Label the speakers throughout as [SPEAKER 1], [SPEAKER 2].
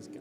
[SPEAKER 1] Let's go.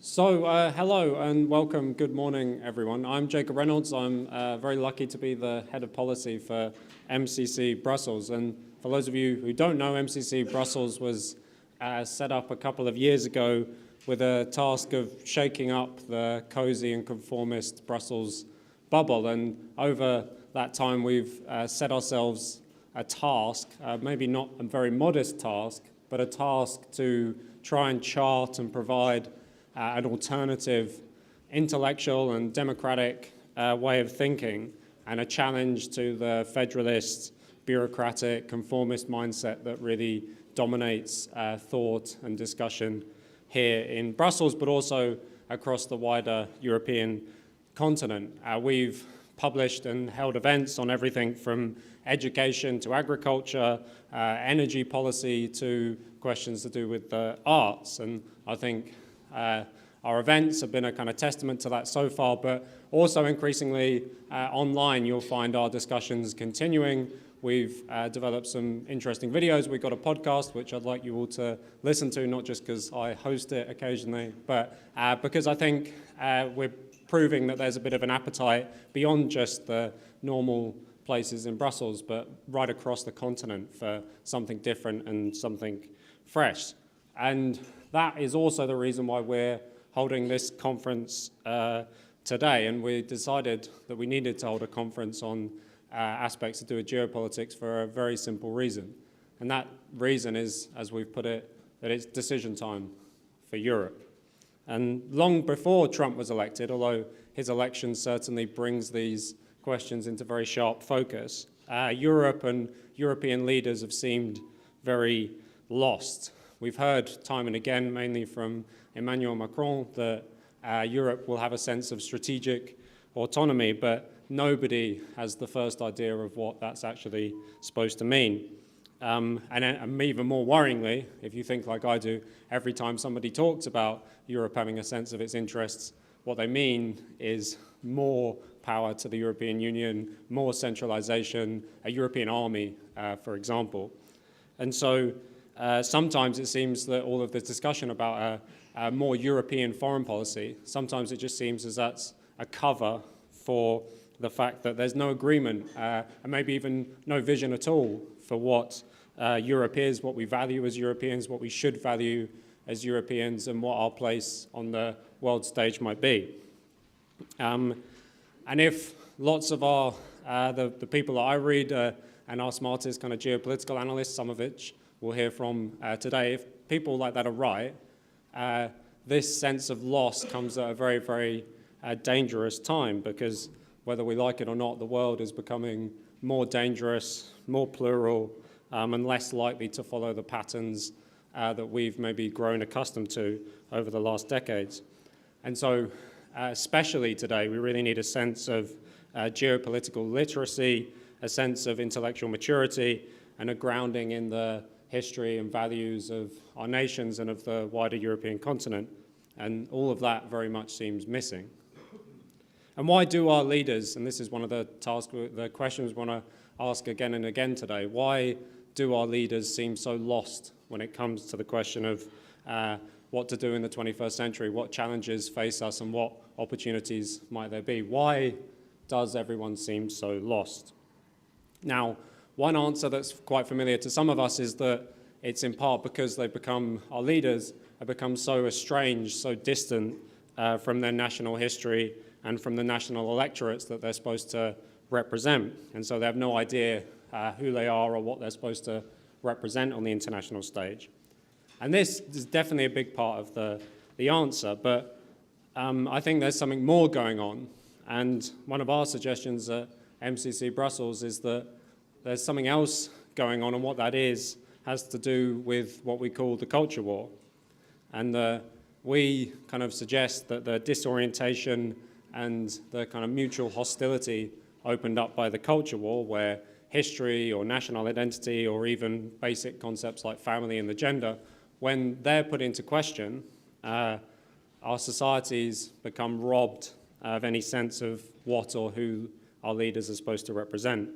[SPEAKER 1] So, hello and welcome. Good morning, everyone. I'm Jacob Reynolds. I'm very lucky to be the head of policy for MCC Brussels. And for those of you who don't know, MCC Brussels was set up a couple of years ago with a task of shaking up the cozy and conformist Brussels bubble. And over that time, we've set ourselves a task, maybe not a very modest task, but a task to try and chart and provide an alternative intellectual and democratic way of thinking and a challenge to the federalist, bureaucratic, conformist mindset that really dominates thought and discussion here in Brussels, but also across the wider European continent. We've published and held events on everything from education to agriculture, energy policy to questions to do with the arts. And I think our events have been a kind of testament to that so far, but also increasingly online you'll find our discussions continuing. We've developed some interesting videos. We've got a podcast which I'd like you all to listen to, not just because I host it occasionally, but because I think we're proving that there's a bit of an appetite beyond just the normal places in Brussels, but right across the continent for something different and something fresh. And that is also the reason why we're holding this conference today. And we decided that we needed to hold a conference on aspects to do with geopolitics for a very simple reason. And that reason is, as we've put it, that it's decision time for Europe. And long before Trump was elected, although his election certainly brings these questions into very sharp focus, Europe and European leaders have seemed very lost. We've heard time and again, mainly from Emmanuel Macron, that Europe will have a sense of strategic autonomy, but nobody has the first idea of what that's actually supposed to mean. And even more worryingly, if you think like I do, every time somebody talks about Europe having a sense of its interests, what they mean is more power to the European Union, more centralization, a European army, for example. And so sometimes it seems that all of this discussion about a more European foreign policy, sometimes it just seems as that's a cover for the fact that there's no agreement and maybe even no vision at all for what Europe is, what we value as Europeans, what we should value as Europeans, and what our place on the world stage might be. And if lots of our, the people that I read and our smartest kind of geopolitical analysts, some of which we'll hear from today, if people like that are right, this sense of loss comes at a very, very dangerous time, because whether we like it or not, the world is becoming more dangerous, more plural, and less likely to follow the patterns that we've maybe grown accustomed to over the last decades. And so, especially today, we really need a sense of geopolitical literacy, a sense of intellectual maturity, and a grounding in the history and values of our nations and of the wider European continent. And all of that very much seems missing. And why do our leaders, and this is one of the questions we want to ask again and again today, why do our leaders seem so lost when it comes to the question of what to do in the 21st century, what challenges face us, and what opportunities might there be? Why does everyone seem so lost? Now, one answer that's quite familiar to some of us is that it's in part because our leaders have become so estranged, so distant from their national history and from the national electorates that they're supposed to represent. And so they have no idea who they are or what they're supposed to represent on the international stage. And this is definitely a big part of the answer, but I think there's something more going on. And one of our suggestions at MCC Brussels is that there's something else going on, and what that is has to do with what we call the culture war. And we kind of suggest that the disorientation and the kind of mutual hostility opened up by the culture war, where history or national identity or even basic concepts like family and the gender, when they're put into question, our societies become robbed of any sense of what or who our leaders are supposed to represent.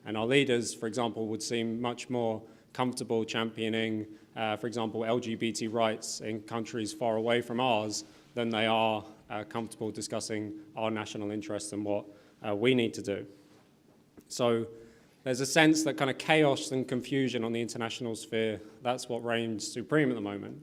[SPEAKER 1] And our leaders, for example, would seem much more comfortable championing, for example, LGBT rights in countries far away from ours than they are comfortable discussing our national interests and what we need to do. So there's a sense that kind of chaos and confusion on the international sphere, that's what reigns supreme at the moment.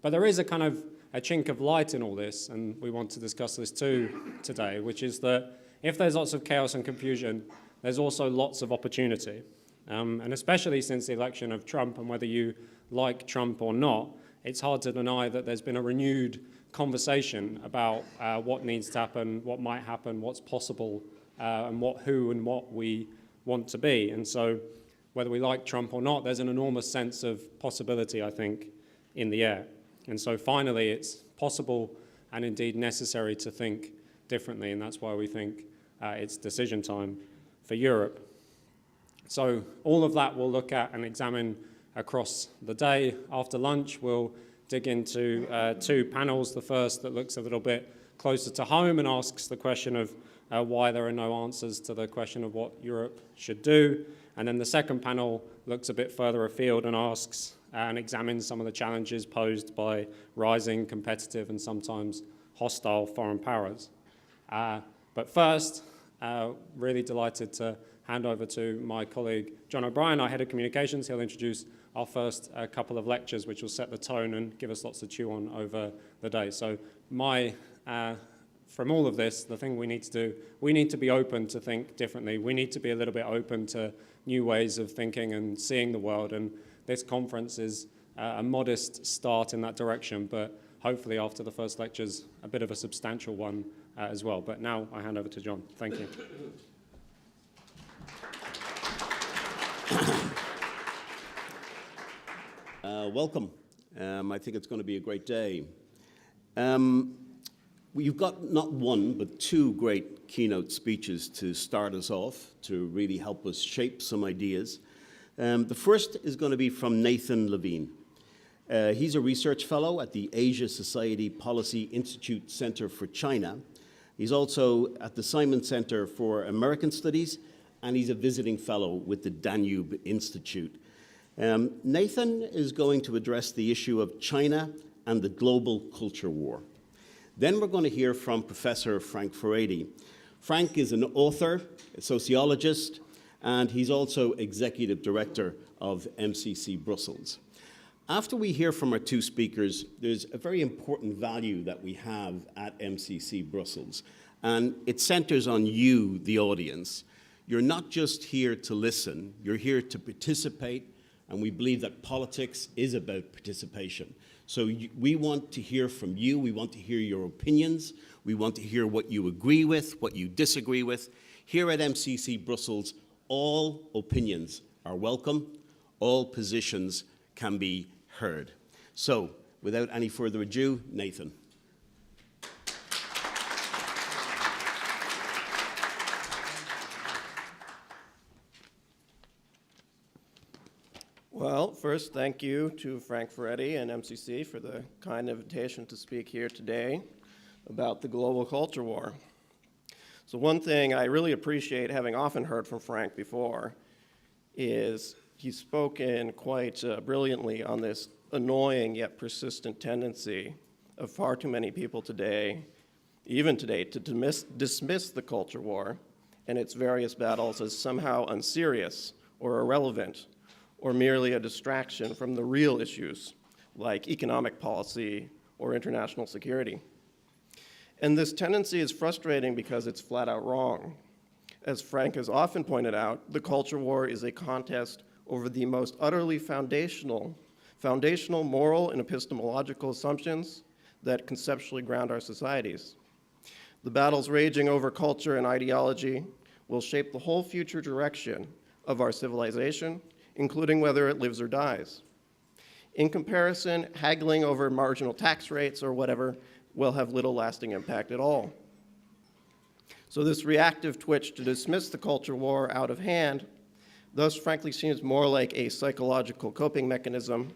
[SPEAKER 1] But there is a kind of a chink of light in all this, and we want to discuss this too today, which is that if there's lots of chaos and confusion, there's also lots of opportunity. And especially since the election of Trump, and whether you like Trump or not, it's hard to deny that there's been a renewed conversation about what needs to happen, what might happen, what's possible, and who and what we want to be. And so whether we like Trump or not, there's an enormous sense of possibility, I think, in the air. And so finally, it's possible and indeed necessary to think differently, and that's why we think it's decision time for Europe. So all of that we'll look at and examine across the day. After lunch, we'll dig into two panels. The first that looks a little bit closer to home and asks the question of why there are no answers to the question of what Europe should do. And then the second panel looks a bit further afield and asks and examines some of the challenges posed by rising, competitive, and sometimes hostile foreign powers. But first, really delighted to hand over to my colleague John O'Brien, our head of communications. He'll introduce our first couple of lectures, which will set the tone and give us lots to chew on over the day. So from all of this, the thing we need to do, we need to be open to think differently. We need to be a little bit open to new ways of thinking and seeing the world. And this conference is a modest start in that direction, but hopefully after the first lectures, a bit of a substantial one as well. But now I hand over to John. Thank you.
[SPEAKER 2] Welcome. I think it's going to be a great day. You've got not one, but two great keynote speeches to start us off, to really help us shape some ideas. The first is going to be from Nathan Levine. He's a research fellow at the Asia Society Policy Institute Center for China. He's also at the Simon Center for American Studies, and he's a visiting fellow with the Danube Institute. Nathan is going to address the issue of China and the global culture war. Then we're going to hear from Professor Frank Furedi. Frank is an author, a sociologist, and he's also executive director of MCC Brussels. After we hear from our two speakers, there's a very important value that we have at MCC Brussels, and it centers on you, the audience. You're not just here to listen, you're here to participate, and we believe that politics is about participation. So we want to hear from you, we want to hear your opinions, we want to hear what you agree with, what you disagree with. Here at MCC Brussels, all opinions are welcome, all positions can be heard. So, without any further ado, Nathan.
[SPEAKER 3] Well, first, thank you to Frank Furedi and MCC for the kind invitation to speak here today about the global culture war. So one thing I really appreciate, having often heard from Frank before, is he's spoken quite brilliantly on this annoying yet persistent tendency of far too many people today, even today, to dismiss the culture war and its various battles as somehow unserious or irrelevant, or merely a distraction from the real issues like economic policy or international security. And this tendency is frustrating because it's flat out wrong. As Frank has often pointed out, the culture war is a contest over the most utterly foundational moral and epistemological assumptions that conceptually ground our societies. The battles raging over culture and ideology will shape the whole future direction of our civilization, including whether it lives or dies. In comparison, haggling over marginal tax rates or whatever will have little lasting impact at all. So this reactive twitch to dismiss the culture war out of hand thus frankly seems more like a psychological coping mechanism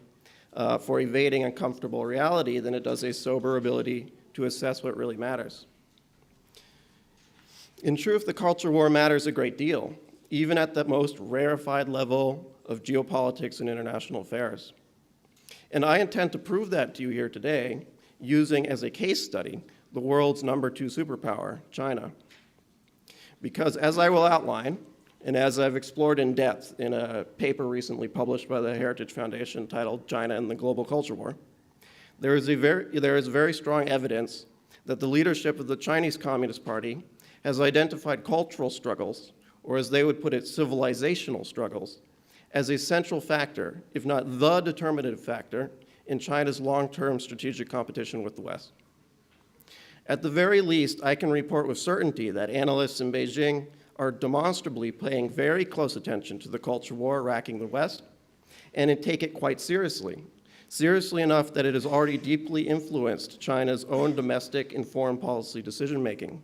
[SPEAKER 3] for evading uncomfortable reality than it does a sober ability to assess what really matters. In truth, the culture war matters a great deal, even at the most rarefied level of geopolitics and international affairs. And I intend to prove that to you here today using as a case study the world's #2 superpower, China. Because as I will outline, and as I've explored in depth in a paper recently published by the Heritage Foundation titled China and the Global Culture War, there is very strong evidence that the leadership of the Chinese Communist Party has identified cultural struggles, or as they would put it, civilizational struggles, as a central factor, if not the determinative factor, in China's long-term strategic competition with the West. At the very least, I can report with certainty that analysts in Beijing are demonstrably paying very close attention to the culture war racking the West, and take it quite seriously, seriously enough that it has already deeply influenced China's own domestic and foreign policy decision-making.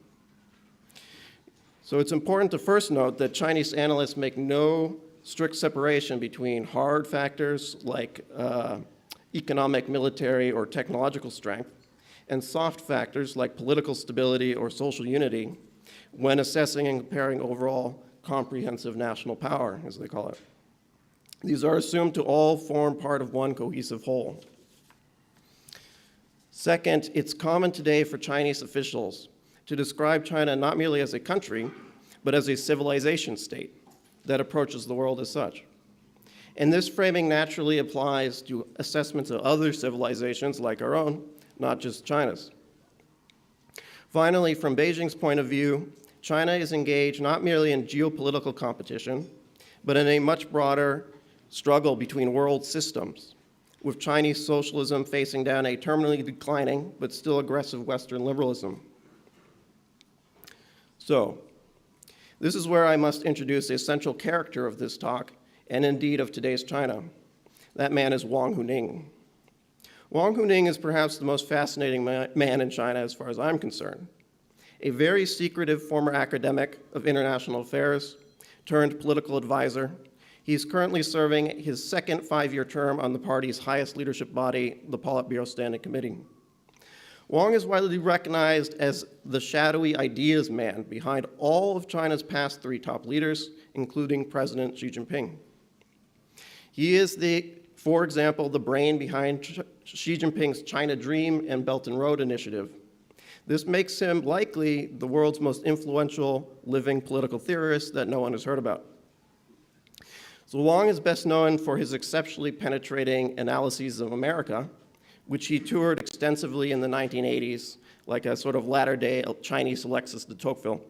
[SPEAKER 3] So it's important to first note that Chinese analysts make no strict separation between hard factors like economic, military, or technological strength, and soft factors like political stability or social unity when assessing and comparing overall comprehensive national power, as they call it. These are assumed to all form part of one cohesive whole. Second, it's common today for Chinese officials to describe China not merely as a country, but as a civilization state that approaches the world as such. And this framing naturally applies to assessments of other civilizations like our own, not just China's. Finally, from Beijing's point of view, China is engaged not merely in geopolitical competition, but in a much broader struggle between world systems, with Chinese socialism facing down a terminally declining but still aggressive Western liberalism. So, this is where I must introduce a central character of this talk, and indeed of today's China. That man is Wang Huning. Wang Huning is perhaps the most fascinating man in China as far as I'm concerned. A very secretive former academic of international affairs turned political advisor. He's currently serving his second 5-year term on the party's highest leadership body, the Politburo Standing Committee. Wang is widely recognized as the shadowy ideas man behind all of China's past 3 top leaders, including President Xi Jinping. He is, for example, the brain behind Xi Jinping's China Dream and Belt and Road Initiative. This makes him likely the world's most influential living political theorist that no one has heard about. So Wang is best known for his exceptionally penetrating analyses of America, which he toured extensively in the 1980s, like a sort of latter-day Chinese Alexis de Tocqueville.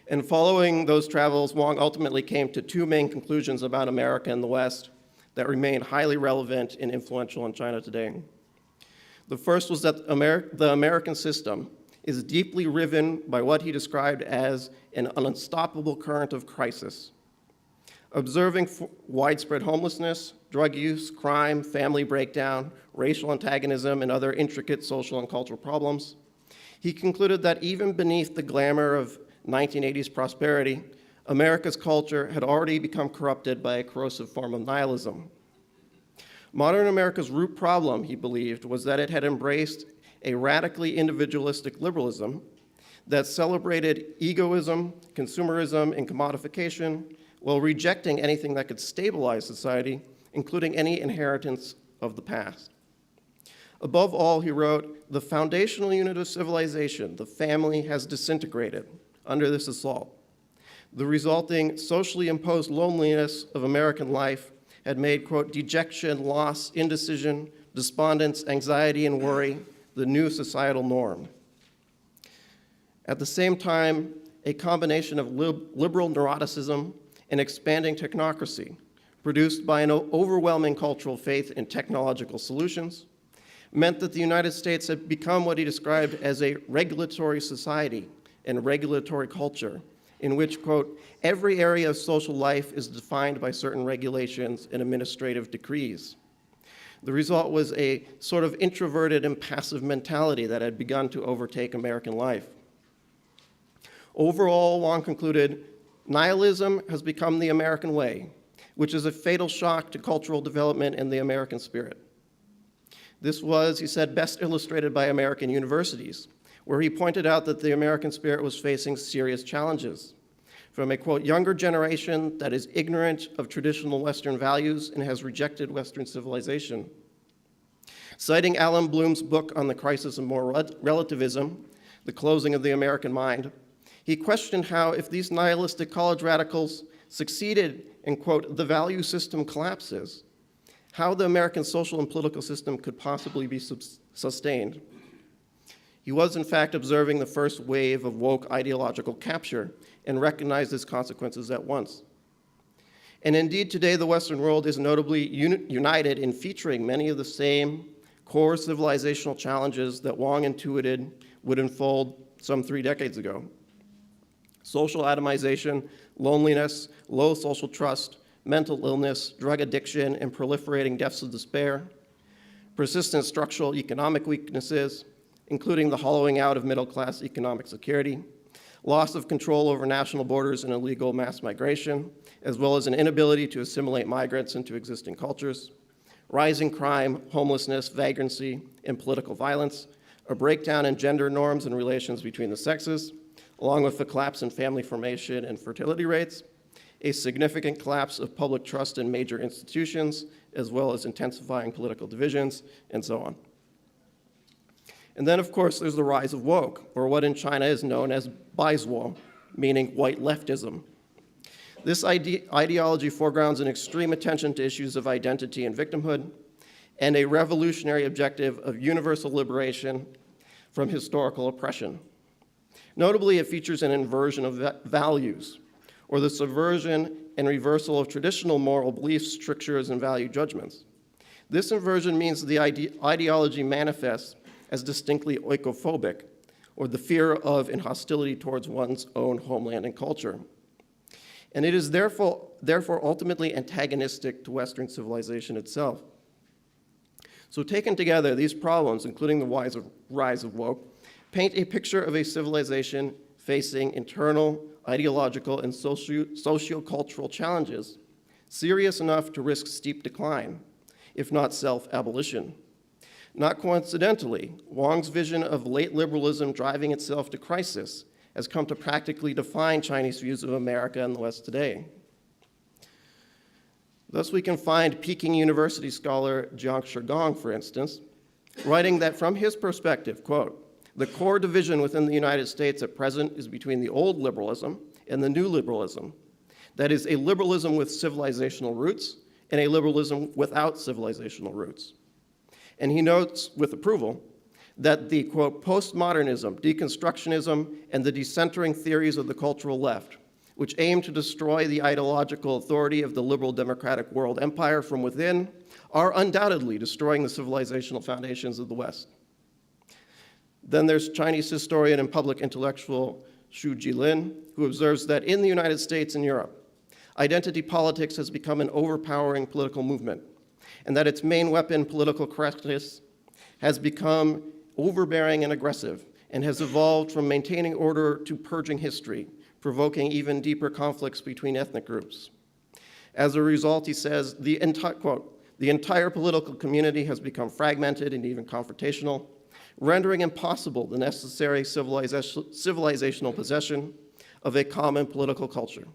[SPEAKER 3] And following those travels, Wang ultimately came to 2 main conclusions about America and the West that remain highly relevant and influential in China today. The first was that the American system is deeply riven by what he described as an unstoppable current of crisis. Observing widespread homelessness, drug use, crime, family breakdown, racial antagonism, and other intricate social and cultural problems, he concluded that even beneath the glamour of 1980s prosperity, America's culture had already become corrupted by a corrosive form of nihilism. Modern America's root problem, he believed, was that it had embraced a radically individualistic liberalism that celebrated egoism, consumerism, and commodification, while rejecting anything that could stabilize society, including any inheritance of the past. Above all, he wrote, the foundational unit of civilization, the family, has disintegrated under this assault. The resulting socially imposed loneliness of American life had made, quote, dejection, loss, indecision, despondence, anxiety, and worry the new societal norm. At the same time, a combination of liberal neuroticism and expanding technocracy, produced by an overwhelming cultural faith in technological solutions, meant that the United States had become what he described as a regulatory society and regulatory culture, in which, quote, every area of social life is defined by certain regulations and administrative decrees. The result was a sort of introverted and passive mentality that had begun to overtake American life. Overall, Wang concluded, nihilism has become the American way, which is a fatal shock to cultural development and the American spirit. This was, he said, best illustrated by American universities, where he pointed out that the American spirit was facing serious challenges from a, quote, younger generation that is ignorant of traditional Western values and has rejected Western civilization. Citing Alan Bloom's book on the crisis of moral relativism, The Closing of the American Mind, he questioned how, if these nihilistic college radicals succeeded in, quote, the value system collapses, how the American social and political system could possibly be sustained. He was, in fact, observing the first wave of woke ideological capture and recognized its consequences at once. And indeed, today, the Western world is notably united in featuring many of the same core civilizational challenges that Wang intuited would unfold some 3 decades ago. Social atomization, loneliness, low social trust, mental illness, drug addiction, and proliferating deaths of despair, persistent structural economic weaknesses, including the hollowing out of middle-class economic security, loss of control over national borders and illegal mass migration, as well as an inability to assimilate migrants into existing cultures, rising crime, homelessness, vagrancy, and political violence, a breakdown in gender norms and relations between the sexes, along with the collapse in family formation and fertility rates, a significant collapse of public trust in major institutions, as well as intensifying political divisions, and so on. And then, of course, there's the rise of woke, or what in China is known as Baizuo, meaning white leftism. This ideology foregrounds an extreme attention to issues of identity and victimhood, and a revolutionary objective of universal liberation from historical oppression. Notably, it features an inversion of values, or the subversion and reversal of traditional moral beliefs, strictures, and value judgments. This inversion means the ideology manifests as distinctly oikophobic, or the fear of and hostility towards one's own homeland and culture. And it is therefore ultimately antagonistic to Western civilization itself. So taken together, these problems, including the rise of woke, paint a picture of a civilization facing internal, ideological, and socio-cultural challenges, serious enough to risk steep decline, if not self-abolition. Not coincidentally, Wang's vision of late liberalism driving itself to crisis has come to practically define Chinese views of America and the West today. Thus, we can find Peking University scholar Jiang Shigong, for instance, writing that from his perspective, quote, the core division within the United States at present is between the old liberalism and the new liberalism. That is, a liberalism with civilizational roots and a liberalism without civilizational roots. And he notes with approval that the, quote, postmodernism, deconstructionism, and the decentering theories of the cultural left, which aim to destroy the ideological authority of the liberal democratic world empire from within, are undoubtedly destroying the civilizational foundations of the West. Then there's Chinese historian and public intellectual Xu Jilin, who observes that in the United States and Europe, identity politics has become an overpowering political movement, and that its main weapon, political correctness, has become overbearing and aggressive, and has evolved from maintaining order to purging history, provoking even deeper conflicts between ethnic groups. As a result, he says, the entire political community has become fragmented and even confrontational, rendering impossible the necessary civilizational possession of a common political culture.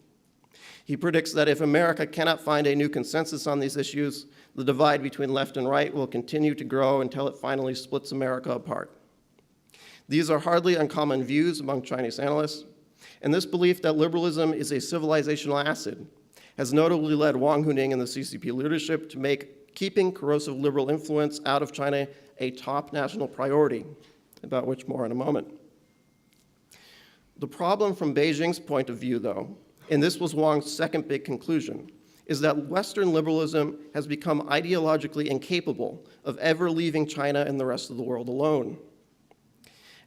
[SPEAKER 3] He predicts that if America cannot find a new consensus on these issues, the divide between left and right will continue to grow until it finally splits America apart. These are hardly uncommon views among Chinese analysts, and this belief that liberalism is a civilizational acid has notably led Wang Huning and the CCP leadership to make keeping corrosive liberal influence out of China a top national priority, about which more in a moment. The problem from Beijing's point of view, though, and this was Wang's second big conclusion, is that Western liberalism has become ideologically incapable of ever leaving China and the rest of the world alone.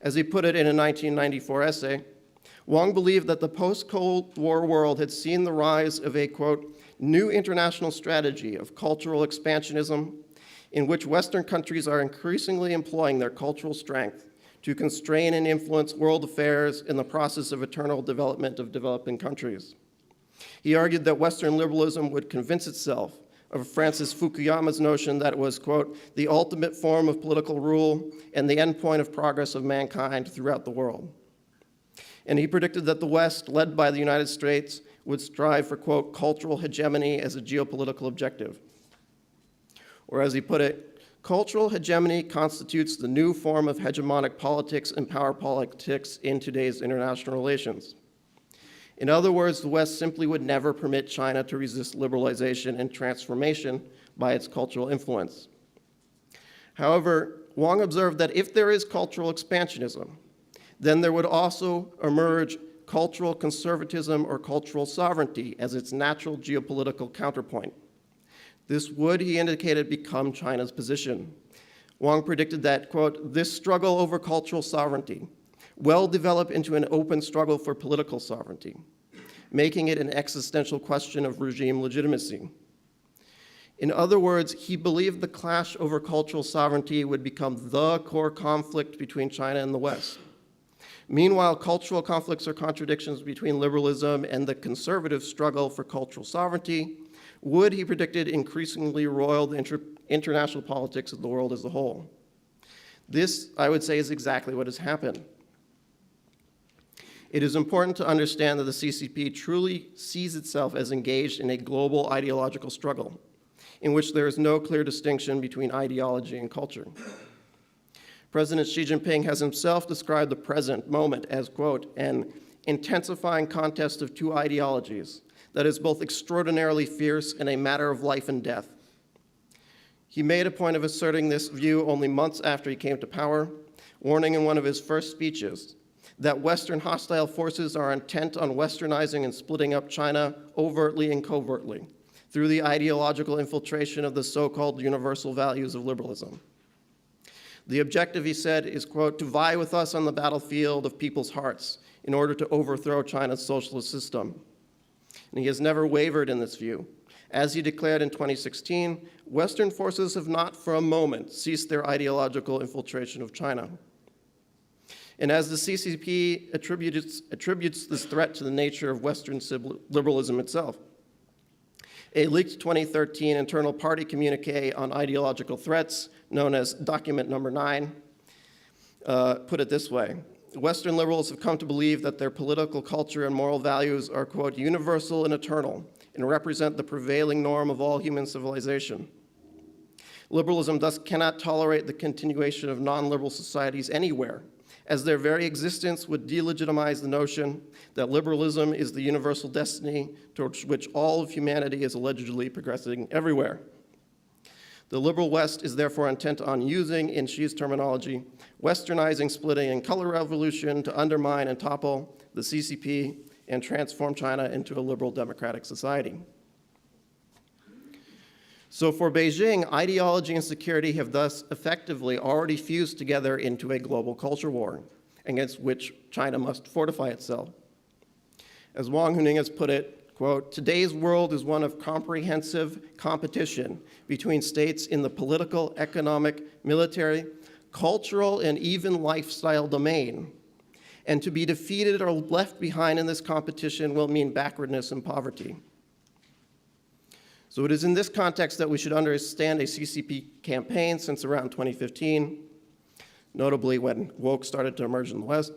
[SPEAKER 3] As he put it in a 1994 essay, Wang believed that the post-Cold War world had seen the rise of a, quote, new international strategy of cultural expansionism in which Western countries are increasingly employing their cultural strength to constrain and influence world affairs in the process of eternal development of developing countries. He argued that Western liberalism would convince itself of Francis Fukuyama's notion that it was, quote, the ultimate form of political rule and the endpoint of progress of mankind throughout the world. And he predicted that the West, led by the United States, would strive for, quote, cultural hegemony as a geopolitical objective. Or as he put it, cultural hegemony constitutes the new form of hegemonic politics and power politics in today's international relations. In other words, the West simply would never permit China to resist liberalization and transformation by its cultural influence. However, Wang observed that if there is cultural expansionism, then there would also emerge cultural conservatism or cultural sovereignty as its natural geopolitical counterpoint. This would, he indicated, become China's position. Wang predicted that, quote, this struggle over cultural sovereignty will develop into an open struggle for political sovereignty, making it an existential question of regime legitimacy. In other words, he believed the clash over cultural sovereignty would become the core conflict between China and the West. Meanwhile, cultural conflicts or contradictions between liberalism and the conservative struggle for cultural sovereignty would, he predicted, increasingly roil the international politics of the world as a whole. This, I would say, is exactly what has happened. It is important to understand that the CCP truly sees itself as engaged in a global ideological struggle, in which there is no clear distinction between ideology and culture. President Xi Jinping has himself described the present moment as, quote, an intensifying contest of two ideologies that is both extraordinarily fierce and a matter of life and death. He made a point of asserting this view only months after he came to power, warning in one of his first speeches that Western hostile forces are intent on westernizing and splitting up China overtly and covertly through the ideological infiltration of the so-called universal values of liberalism. The objective, he said, is, quote, to vie with us on the battlefield of people's hearts in order to overthrow China's socialist system. And he has never wavered in this view. As he declared in 2016, Western forces have not for a moment ceased their ideological infiltration of China. And as the CCP attributes this threat to the nature of Western liberalism itself, a leaked 2013 internal party communique on ideological threats, known as document number 9, put it this way. Western liberals have come to believe that their political culture and moral values are, quote, universal and eternal, and represent the prevailing norm of all human civilization. Liberalism thus cannot tolerate the continuation of non-liberal societies anywhere, as their very existence would delegitimize the notion that liberalism is the universal destiny towards which all of humanity is allegedly progressing everywhere. The liberal West is therefore intent on using, in Xi's terminology, westernizing, splitting, and color revolution to undermine and topple the CCP and transform China into a liberal democratic society. So for Beijing, ideology and security have thus effectively already fused together into a global culture war against which China must fortify itself. As Wang Huning has put it, quote, today's world is one of comprehensive competition between states in the political, economic, military, cultural, and even lifestyle domain. And to be defeated or left behind in this competition will mean backwardness and poverty. So it is in this context that we should understand a CCP campaign since around 2015, notably when woke started to emerge in the West,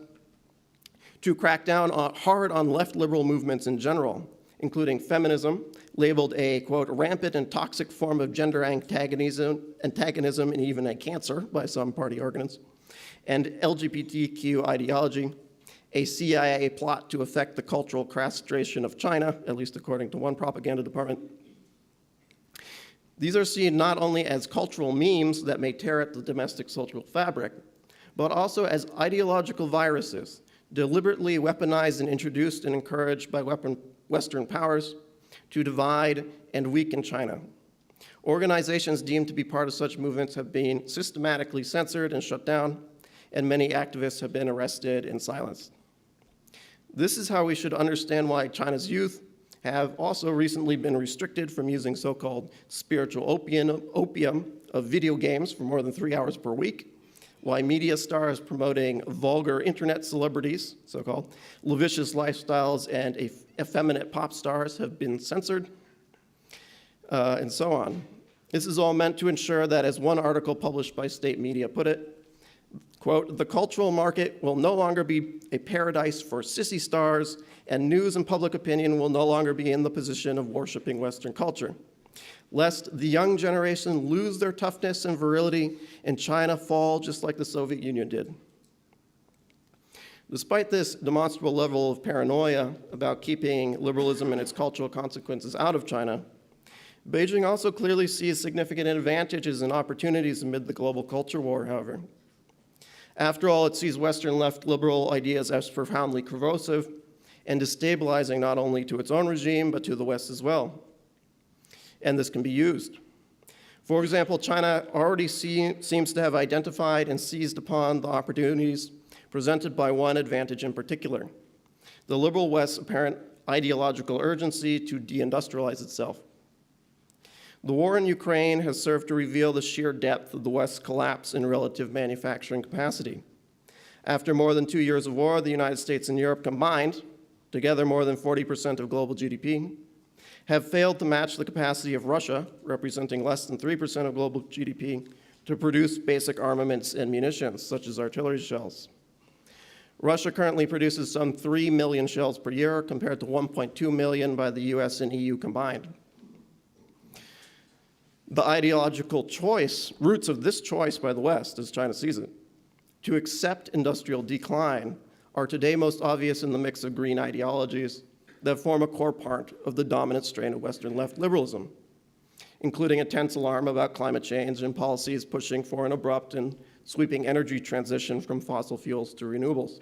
[SPEAKER 3] to crack down hard on left liberal movements in general, including feminism, labeled a, quote, rampant and toxic form of gender antagonism and even a cancer by some party organs, and LGBTQ ideology, a CIA plot to effect the cultural castration of China, at least according to one propaganda department. These are seen not only as cultural memes that may tear at the domestic social fabric, but also as ideological viruses, deliberately weaponized and introduced and encouraged by Western powers to divide and weaken China. Organizations deemed to be part of such movements have been systematically censored and shut down, and many activists have been arrested and silenced. This is how we should understand why China's youth have also recently been restricted from using so-called spiritual opium of video games for more than 3 hours per week, why media stars promoting vulgar internet celebrities, so-called, lascivious lifestyles, and effeminate pop stars have been censored, and so on. This is all meant to ensure that, as one article published by state media put it, quote, "The cultural market will no longer be a paradise for sissy stars, and news and public opinion will no longer be in the position of worshiping Western culture, lest the young generation lose their toughness and virility and China fall just like the Soviet Union did." Despite this demonstrable level of paranoia about keeping liberalism and its cultural consequences out of China, Beijing also clearly sees significant advantages and opportunities amid the global culture war, however. After all, it sees Western left liberal ideas as profoundly corrosive and destabilizing not only to its own regime, but to the West as well. And this can be used. For example, China already seems to have identified and seized upon the opportunities presented by one advantage in particular: the liberal West's apparent ideological urgency to deindustrialize itself. The war in Ukraine has served to reveal the sheer depth of the West's collapse in relative manufacturing capacity. After more than 2 years of war, the United States and Europe combined, together more than 40% of global GDP, have failed to match the capacity of Russia, representing less than 3% of global GDP, to produce basic armaments and munitions, such as artillery shells. Russia currently produces some 3 million shells per year, compared to 1.2 million by the US and EU combined. The ideological roots of this choice by the West, as China sees it, to accept industrial decline are today most obvious in the mix of green ideologies that form a core part of the dominant strain of Western left liberalism, including a tense alarm about climate change and policies pushing for an abrupt and sweeping energy transition from fossil fuels to renewables.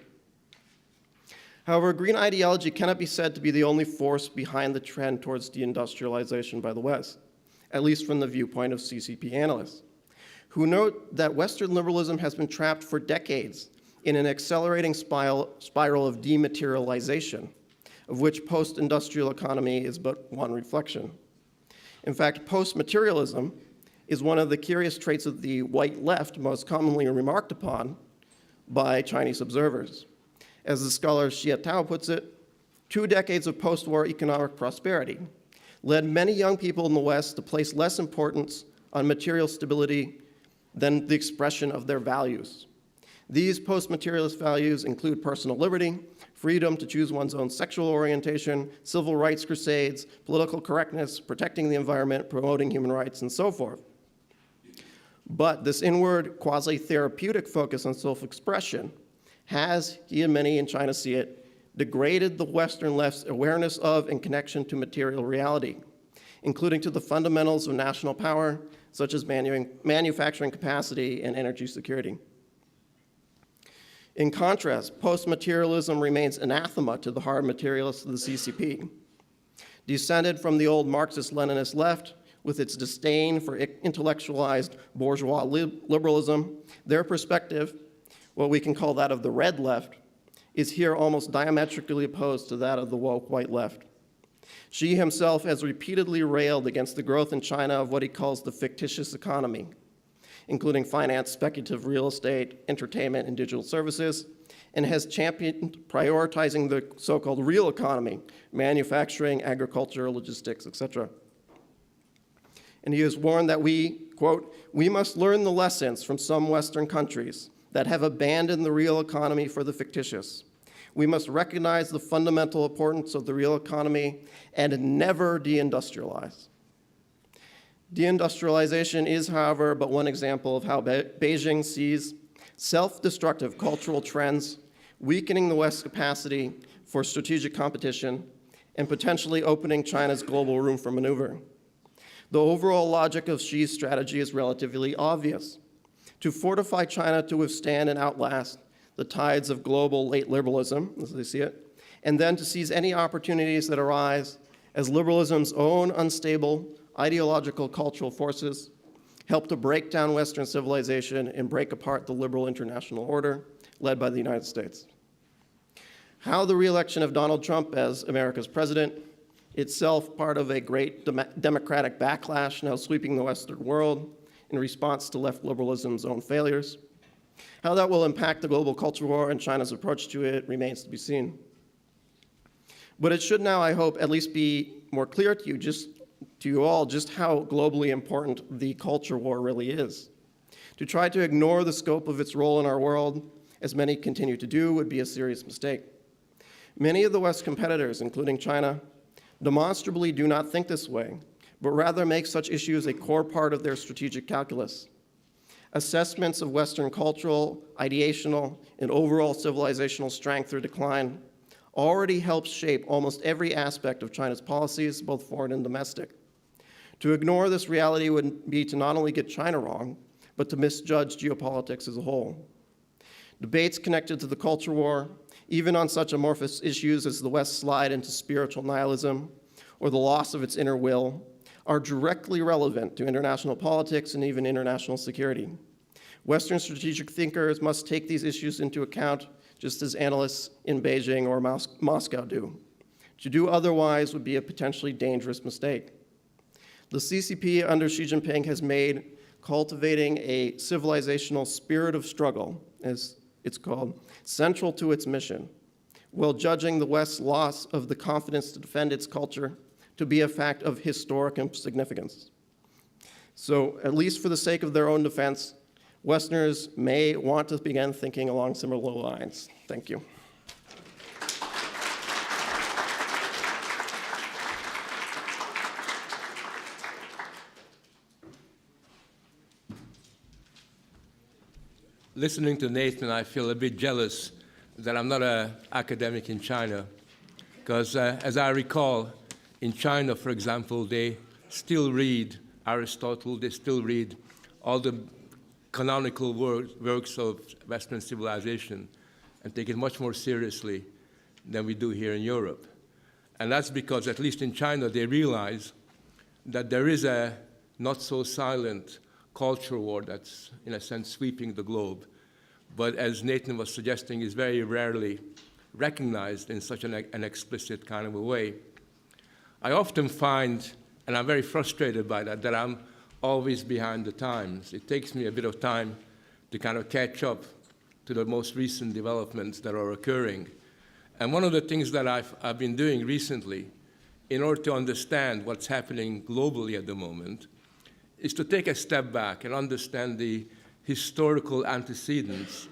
[SPEAKER 3] However, green ideology cannot be said to be the only force behind the trend towards deindustrialization by the West, at least from the viewpoint of CCP analysts, who note that Western liberalism has been trapped for decades in an accelerating spiral of dematerialization, of which post-industrial economy is but one reflection. In fact, post-materialism is one of the curious traits of the white left most commonly remarked upon by Chinese observers. As the scholar Xie Tao puts it, 2 decades of post-war economic prosperity led many young people in the West to place less importance on material stability than the expression of their values. These post-materialist values include personal liberty, freedom to choose one's own sexual orientation, civil rights crusades, political correctness, protecting the environment, promoting human rights, and so forth. But this inward, quasi-therapeutic focus on self-expression has, he and many in China see it, degraded the Western left's awareness of and connection to material reality, including to the fundamentals of national power, such as manufacturing capacity and energy security. In contrast, post-materialism remains anathema to the hard materialists of the CCP. Descended from the old Marxist-Leninist left, with its disdain for intellectualized bourgeois liberalism, their perspective, what we can call that of the red left, is here almost diametrically opposed to that of the woke white left. Xi himself has repeatedly railed against the growth in China of what he calls the fictitious economy, including finance, speculative real estate, entertainment, and digital services, and has championed prioritizing the so-called real economy, manufacturing, agriculture, logistics, etc. And he has warned that we, quote, "we must learn the lessons from some Western countries that have abandoned the real economy for the fictitious. We must recognize the fundamental importance of the real economy and never deindustrialize." Deindustrialization is, however, but one example of how Beijing sees self-destructive cultural trends, weakening the West's capacity for strategic competition and potentially opening China's global room for maneuver. The overall logic of Xi's strategy is relatively obvious: to fortify China to withstand and outlast the tides of global late liberalism, as they see it, and then to seize any opportunities that arise as liberalism's own unstable ideological cultural forces help to break down Western civilization and break apart the liberal international order led by the United States. How the re-election of Donald Trump as America's president, itself part of a great democratic backlash now sweeping the Western world, in response to left liberalism's own failures. How that will impact the global culture war and China's approach to it remains to be seen. But it should now, I hope, at least be more clear to you all just how globally important the culture war really is. To try to ignore the scope of its role in our world, as many continue to do, would be a serious mistake. Many of the West's competitors, including China, demonstrably do not think this way, but rather make such issues a core part of their strategic calculus. Assessments of Western cultural, ideational, and overall civilizational strength or decline already helps shape almost every aspect of China's policies, both foreign and domestic. To ignore this reality would be to not only get China wrong, but to misjudge geopolitics as a whole. Debates connected to the culture war, even on such amorphous issues as the West slide into spiritual nihilism or the loss of its inner will, are directly relevant to international politics and even international security. Western strategic thinkers must take these issues into account, just as analysts in Beijing or Moscow do. To do otherwise would be a potentially dangerous mistake. The CCP under Xi Jinping has made cultivating a civilizational spirit of struggle, as it's called, central to its mission, while judging the West's loss of the confidence to defend its culture to be a fact of historic significance. So, at least for the sake of their own defense, Westerners may want to begin thinking along similar lines. Thank you.
[SPEAKER 4] Listening to Nathan, I feel a bit jealous that I'm not an academic in China, because as I recall, in China, for example, they still read Aristotle, they still read all the canonical works of Western civilization and take it much more seriously than we do here in Europe. And that's because, at least in China, they realize that there is a not-so-silent culture war that's, in a sense, sweeping the globe, but as Nathan was suggesting, is very rarely recognized in such an explicit kind of a way. I often find, and I'm very frustrated by that I'm always behind the times. It takes me a bit of time to kind of catch up to the most recent developments that are occurring. And one of the things that I've been doing recently in order to understand what's happening globally at the moment is to take a step back and understand the historical antecedents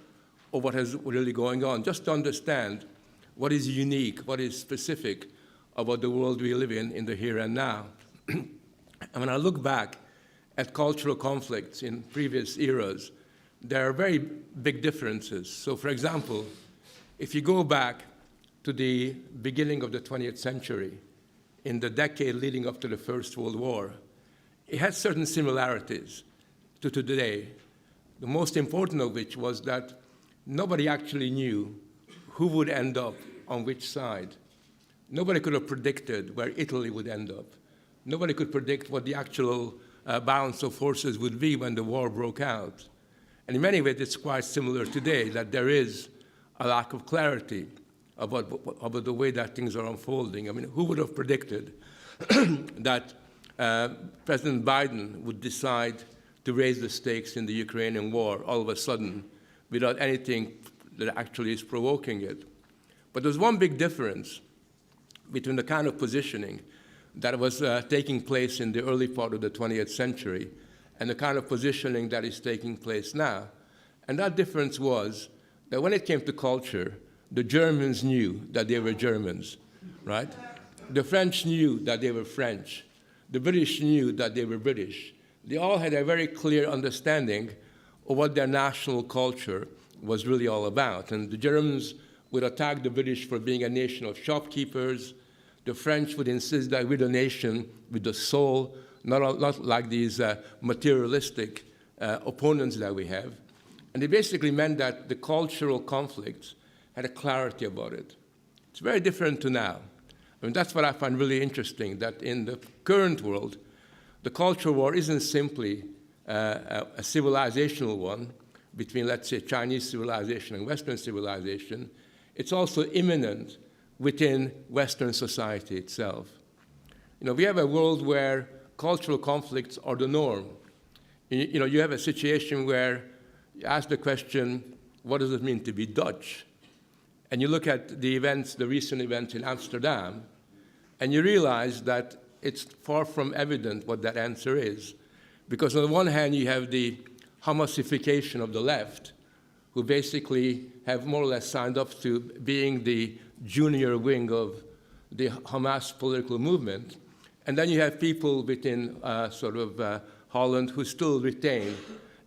[SPEAKER 4] of what is really going on, just to understand what is unique, what is specific about the world we live in the here and now. And when I look back at cultural conflicts in previous eras, there are very big differences. So, for example, if you go back to the beginning of the 20th century, in the decade leading up to the First World War, it had certain similarities to today, the most important of which was that nobody actually knew who would end up on which side. Nobody could have predicted where Italy would end up. Nobody could predict what the actual balance of forces would be when the war broke out. And in many ways, it's quite similar today, that there is a lack of clarity about the way that things are unfolding. I mean, who would have predicted that President Biden would decide to raise the stakes in the Ukrainian war all of a sudden without anything that actually is provoking it? But there's one big difference between the kind of positioning that was taking place in the early part of the 20th century and the kind of positioning that is taking place now. And that difference was that when it came to culture, the Germans knew that they were Germans, right? The French knew that they were French. The British knew that they were British. They all had a very clear understanding of what their national culture was really all about. And the Germans would attack the British for being a nation of shopkeepers. The French would insist that we're a nation with the soul, not like these materialistic opponents that we have. And it basically meant that the cultural conflicts had a clarity about it. It's very different to now. I mean, that's what I find really interesting, that in the current world, the culture war isn't simply a civilizational one between, let's say, Chinese civilization and Western civilization. It's also immanent within Western society itself. You know, we have a world where cultural conflicts are the norm. You have a situation where you ask the question, what does it mean to be Dutch? And you look at the events, the recent events in Amsterdam, and you realize that it's far from evident what that answer is. Because on the one hand, you have the Hamasification of the left, who basically have more or less signed up to being the junior wing of the Hamas political movement. And then you have people within Holland who still retain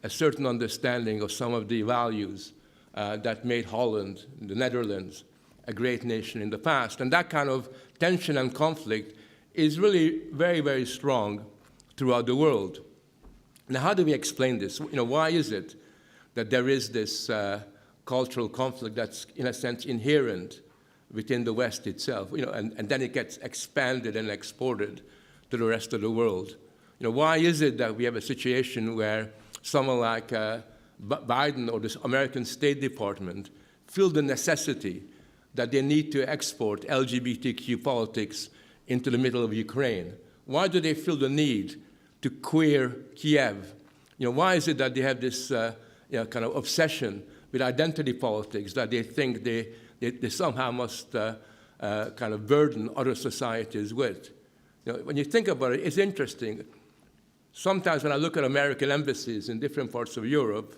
[SPEAKER 4] a certain understanding of some of the values that made Holland, the Netherlands, a great nation in the past. And that kind of tension and conflict is really very, very strong throughout the world. Now, how do we explain this? Why is it that there is this cultural conflict that's, in a sense, inherent within the West itself, and then it gets expanded and exported to the rest of the world? Why is it that we have a situation where someone like Biden or the American State Department feel the necessity that they need to export LGBTQ politics into the middle of Ukraine? Why do they feel the need to queer Kiev? Why is it that they have this kind of obsession with identity politics that they think they somehow must kind of burden other societies with? When you think about it, it's interesting. Sometimes when I look at American embassies in different parts of Europe,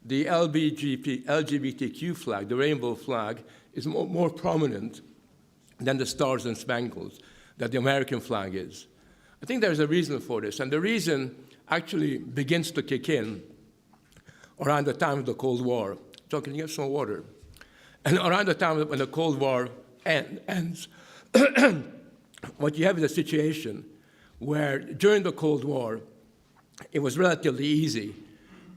[SPEAKER 4] the LGBTQ flag, the rainbow flag, is more prominent than the stars and spangles that the American flag is. I think there's a reason for this, and the reason actually begins to kick in around the time of the Cold War. John, can you get some water? And around the time when the Cold War ends, what you have is a situation where during the Cold War, it was relatively easy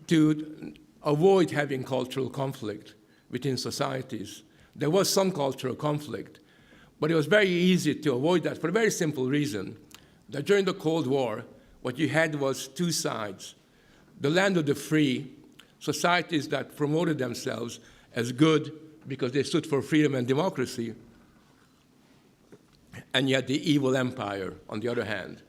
[SPEAKER 4] to avoid having cultural conflict within societies. There was some cultural conflict, but it was very easy to avoid that for a very simple reason, that during the Cold War, what you had was two sides. The land of the free, societies that promoted themselves as good because they stood for freedom and democracy, and yet the evil empire, on the other hand.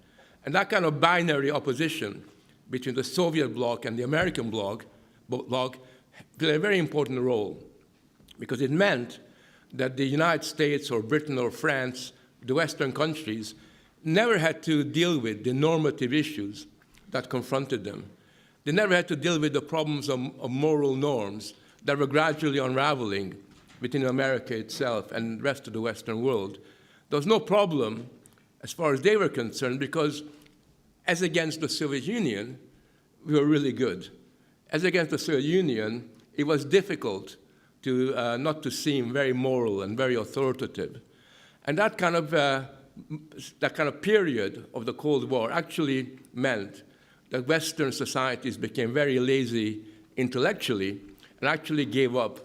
[SPEAKER 4] And that kind of binary opposition between the Soviet bloc and the American bloc played a very important role, because it meant that the United States or Britain or France, the Western countries, never had to deal with the normative issues that confronted them. They never had to deal with the problems of moral norms that were gradually unraveling within America itself and the rest of the Western world. There was no problem as far as they were concerned, because as against the Soviet Union, we were really good. As against the Soviet Union, it was difficult to not to seem very moral and very authoritative. And that kind of period of the Cold War actually meant that Western societies became very lazy intellectually and actually gave up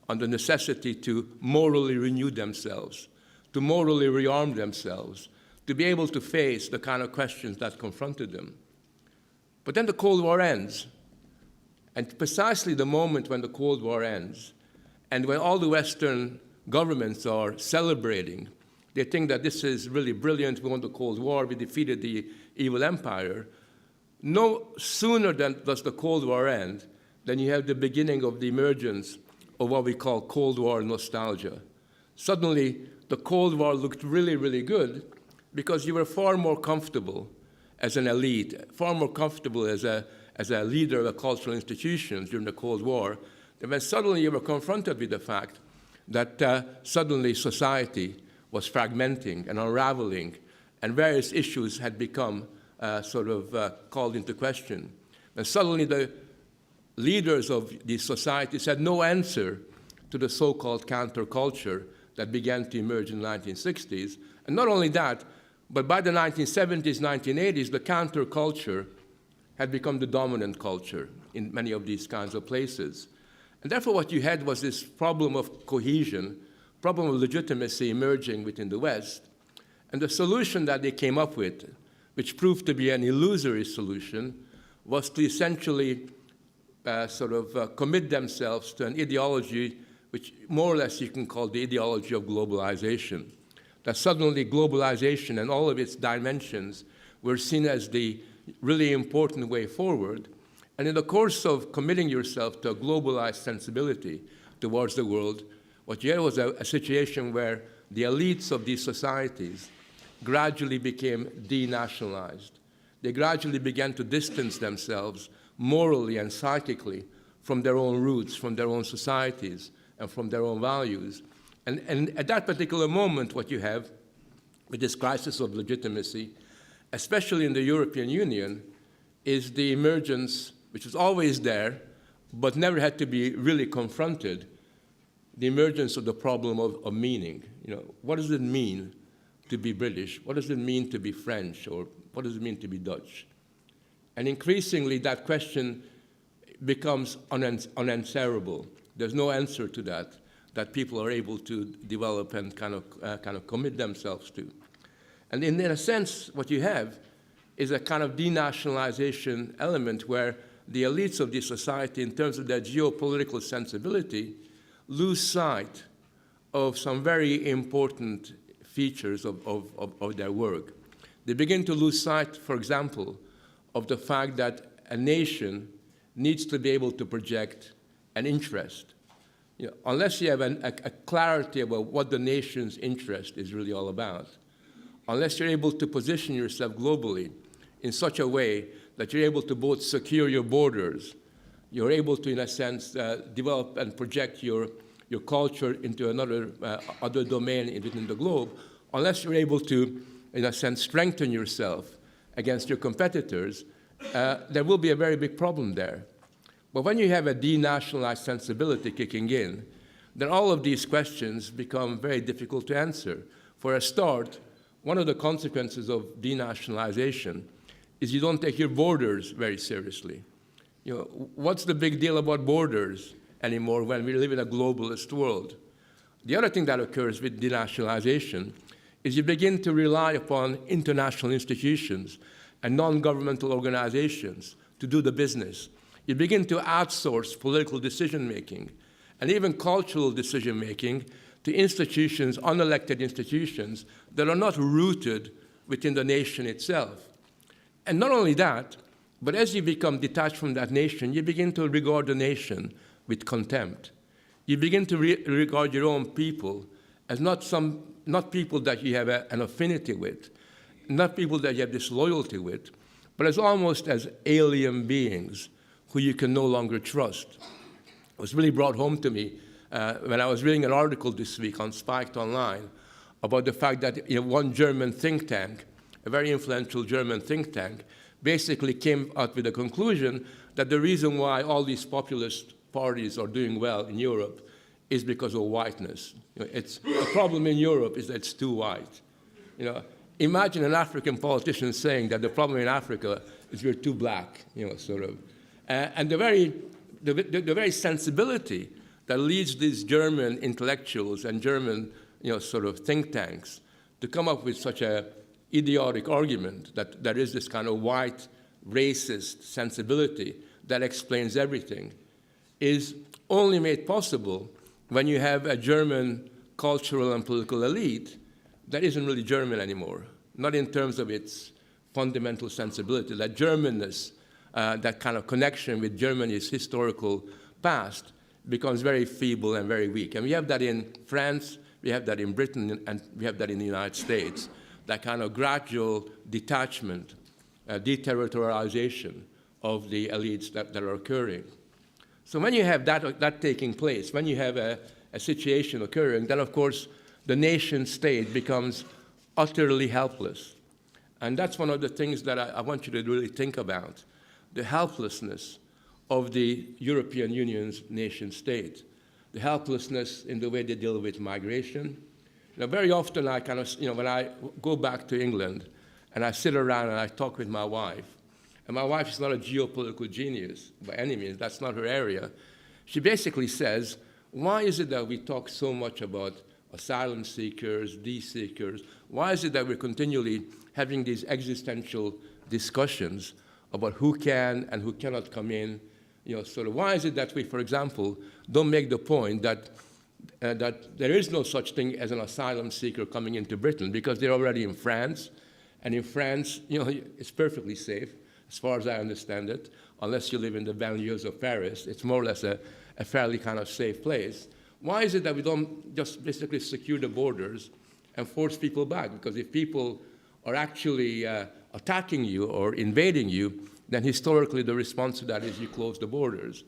[SPEAKER 4] on the necessity to morally renew themselves, to morally rearm themselves, to be able to face the kind of questions that confronted them. But then the Cold War ends. And precisely the moment when the Cold War ends, and when all the Western governments are celebrating, they think that this is really brilliant, we won the Cold War, we defeated the evil empire. No sooner does the Cold War end than you have the beginning of the emergence of what we call Cold War nostalgia. Suddenly, the Cold War looked really, really good because you were far more comfortable as an elite, far more comfortable as a leader of a cultural institutions during the Cold War, and when suddenly you were confronted with the fact that suddenly society was fragmenting and unraveling, and various issues had become called into question. And suddenly the leaders of these societies had no answer to the so-called counterculture that began to emerge in the 1960s. And not only that, but by the 1970s, 1980s, the counterculture had become the dominant culture in many of these kinds of places. And therefore what you had was this problem of cohesion, problem of legitimacy emerging within the West. And the solution that they came up with, which proved to be an illusory solution, was to essentially commit themselves to an ideology which more or less you can call the ideology of globalization. That suddenly globalization and all of its dimensions were seen as the really important way forward, And in the course of committing yourself to a globalized sensibility towards the world, what you had was a situation where the elites of these societies gradually became denationalized. They gradually began to distance themselves morally and psychically from their own roots, from their own societies, and from their own values. And at that particular moment, what you have with this crisis of legitimacy, especially in the European Union, is the emergence, which was always there, but never had to be really confronted, the emergence of the problem of meaning. You know, what does it mean to be British? What does it mean to be French? Or what does it mean to be Dutch? And increasingly, that question becomes unanswerable. There's no answer to that people are able to develop and kind of commit themselves to. And in a sense, what you have is a kind of denationalization element where the elites of the society, in terms of their geopolitical sensibility, lose sight of some very important features of their work. They begin to lose sight, for example, of the fact that a nation needs to be able to project an interest. You know, unless you have a clarity about what the nation's interest is really all about, unless you're able to position yourself globally in such a way that you're able to both secure your borders, you're able to, in a sense, develop and project your culture into another other domain within the globe, unless you're able to, in a sense, strengthen yourself against your competitors, there will be a very big problem there. But when you have a denationalized sensibility kicking in, then all of these questions become very difficult to answer. For a start, one of the consequences of denationalization is you don't take your borders very seriously. You know, what's the big deal about borders anymore when we live in a globalist world? The other thing that occurs with denationalization is you begin to rely upon international institutions and non-governmental organizations to do the business. You begin to outsource political decision-making and even cultural decision-making to institutions, unelected institutions, that are not rooted within the nation itself. And not only that, but as you become detached from that nation, you begin to regard the nation with contempt. You begin to regard your own people as not people that you have an affinity with, not people that you have disloyalty with, but as almost as alien beings who you can no longer trust. It was really brought home to me when I was reading an article this week on Spiked Online about the fact that one German think tank, a very influential German think tank, basically came out with the conclusion that the reason why all these populist parties are doing well in Europe is because of whiteness. The problem in Europe is that it's too white. Imagine an African politician saying that the problem in Africa is we're too black, sort of. And the very sensibility that leads these German intellectuals and German, sort of think tanks to come up with such a idiotic argument that there is this kind of white racist sensibility that explains everything is only made possible when you have a German cultural and political elite that isn't really German anymore, not in terms of its fundamental sensibility. That Germanness, that kind of connection with Germany's historical past becomes very feeble and very weak. And we have that in France, we have that in Britain, and we have that in the United States, that kind of gradual detachment, deterritorialization of the elites that are occurring. So when you have that taking place, when you have a situation occurring, then of course the nation state becomes utterly helpless. And that's one of the things that I want you to really think about, the helplessness of the European Union's nation state, the helplessness in the way they deal with migration. Very often I kind of, when I go back to England and I sit around and I talk with my wife, and my wife is not a geopolitical genius by any means, that's not her area. She basically says, why is it that we talk so much about asylum seekers, de-seekers? Why is it that we're continually having these existential discussions about who can and who cannot come in? Sort of why is it that we, for example, don't make the point that there is no such thing as an asylum seeker coming into Britain because they're already in France, and in France, it's perfectly safe, as far as I understand it. unless you live in the banlieues of Paris. It's more or less a fairly kind of safe place. Why is it that we don't just basically secure the borders and force people back? Because if people are actually attacking you or invading you, then historically the response to that is you close the borders.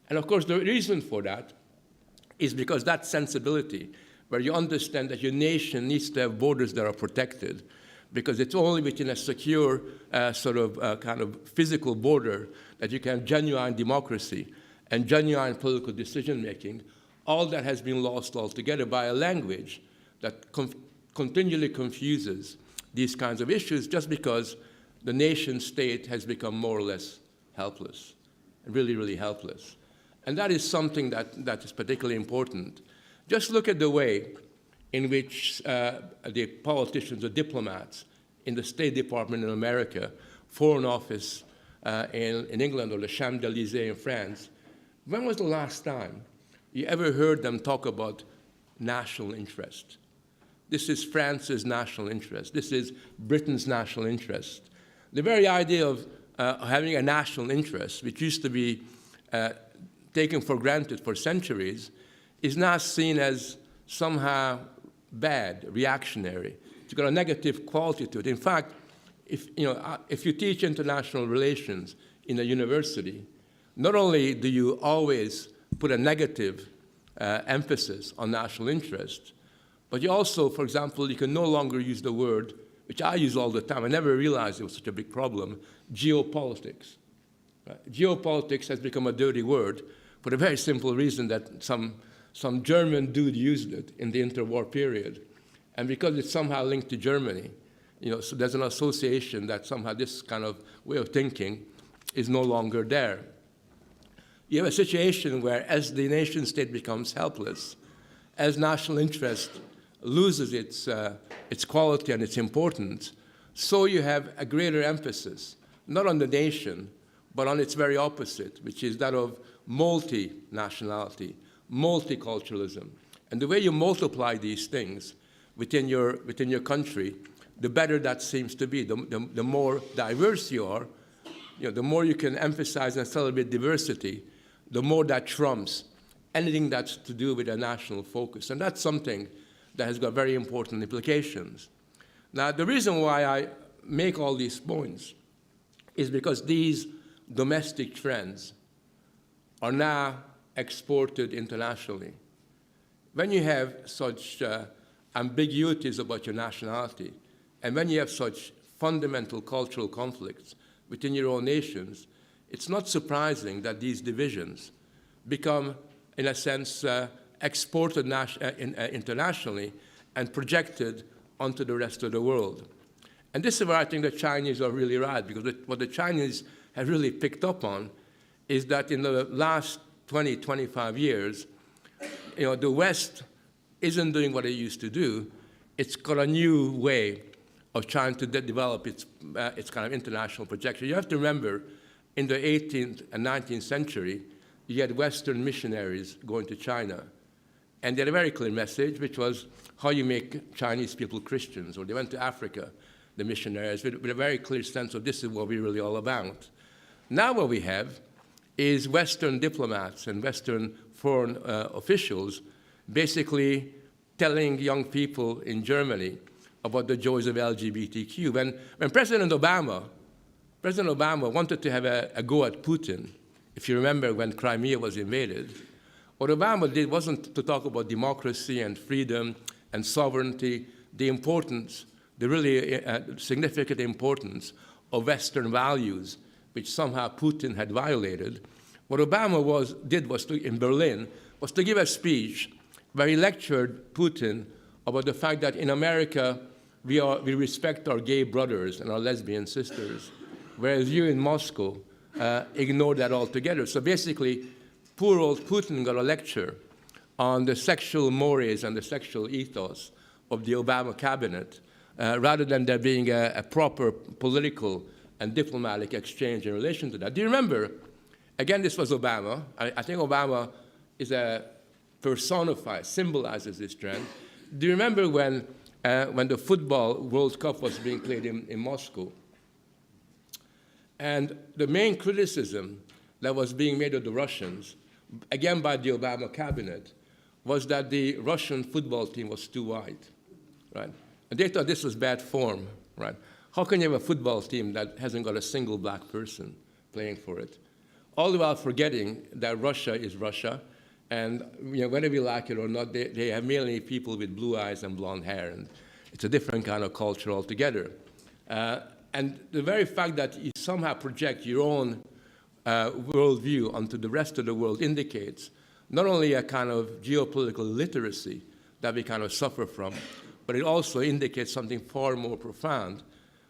[SPEAKER 4] And of course, the reason for that is because that sensibility, where you understand that your nation needs to have borders that are protected, because it's only within a secure kind of physical border that you can have genuine democracy and genuine political decision-making. All that has been lost altogether by a language that continually confuses these kinds of issues just because the nation-state has become more or less helpless, really, really helpless. And that is something that is particularly important. Just look at the way in which the politicians or diplomats in the State Department in America, Foreign Office in England, or the Champs-Élysées in France, when was the last time you ever heard them talk about national interest? This is France's national interest. This is Britain's national interest. The very idea of having a national interest, which used to be taken for granted for centuries, is now seen as somehow bad, reactionary. It's got a negative quality to it. In fact, if you teach international relations in a university, not only do you always put a negative emphasis on national interest, but you also, for example, you can no longer use the word, which I use all the time. I never realized it was such a big problem, geopolitics. Right? Geopolitics has become a dirty word for the very simple reason that some German dude used it in the interwar period. And because it's somehow linked to Germany, so there's an association that somehow this kind of way of thinking is no longer there. You have a situation where as the nation state becomes helpless, as national interest loses its quality and its importance, so you have a greater emphasis, not on the nation, but on its very opposite, which is that of multinationality, multiculturalism. And the way you multiply these things within your country, the better that seems to be. The more diverse you are, the more you can emphasize and celebrate diversity, the more that trumps anything that's to do with a national focus. And that's something that has got very important implications. Now, the reason why I make all these points is because these domestic trends are now exported internationally. When you have such ambiguities about your nationality, and when you have such fundamental cultural conflicts within your own nations, it's not surprising that these divisions become, in a sense, exported internationally and projected onto the rest of the world. And this is where I think the Chinese are really right, because what the Chinese have really picked up on is that in the last 20, 25 years, the West isn't doing what it used to do. It's got a new way of trying to develop its kind of international projection. You have to remember, in the 18th and 19th century, you had Western missionaries going to China. And they had a very clear message, which was how you make Chinese people Christians. Or they went to Africa, the missionaries, with a very clear sense of this is what we're really all about. Now what we have is Western diplomats and Western foreign officials basically telling young people in Germany about the joys of LGBTQ. When President Obama wanted to have a go at Putin, if you remember when Crimea was invaded, what Obama did wasn't to talk about democracy and freedom and sovereignty, the importance, the really significant importance of Western values, which somehow Putin had violated. What Obama did in Berlin was to give a speech where he lectured Putin about the fact that in America we respect our gay brothers and our lesbian sisters, whereas you in Moscow ignore that altogether. So basically, poor old Putin got a lecture on the sexual mores and the sexual ethos of the Obama cabinet, rather than there being a proper political and diplomatic exchange in relation to that. Do you remember, again, this was Obama. I think Obama is symbolizes this trend. Do you remember when the football World Cup was being played in Moscow? And the main criticism that was being made of the Russians, again by the Obama cabinet, was that the Russian football team was too white, right? And they thought this was bad form, right? How can you have a football team that hasn't got a single black person playing for it? All the while forgetting that Russia is Russia, and whether we like it or not, they have mainly people with blue eyes and blonde hair, and it's a different kind of culture altogether. And the very fact that you somehow project your own worldview onto the rest of the world indicates not only a kind of geopolitical illiteracy that we kind of suffer from, but it also indicates something far more profound,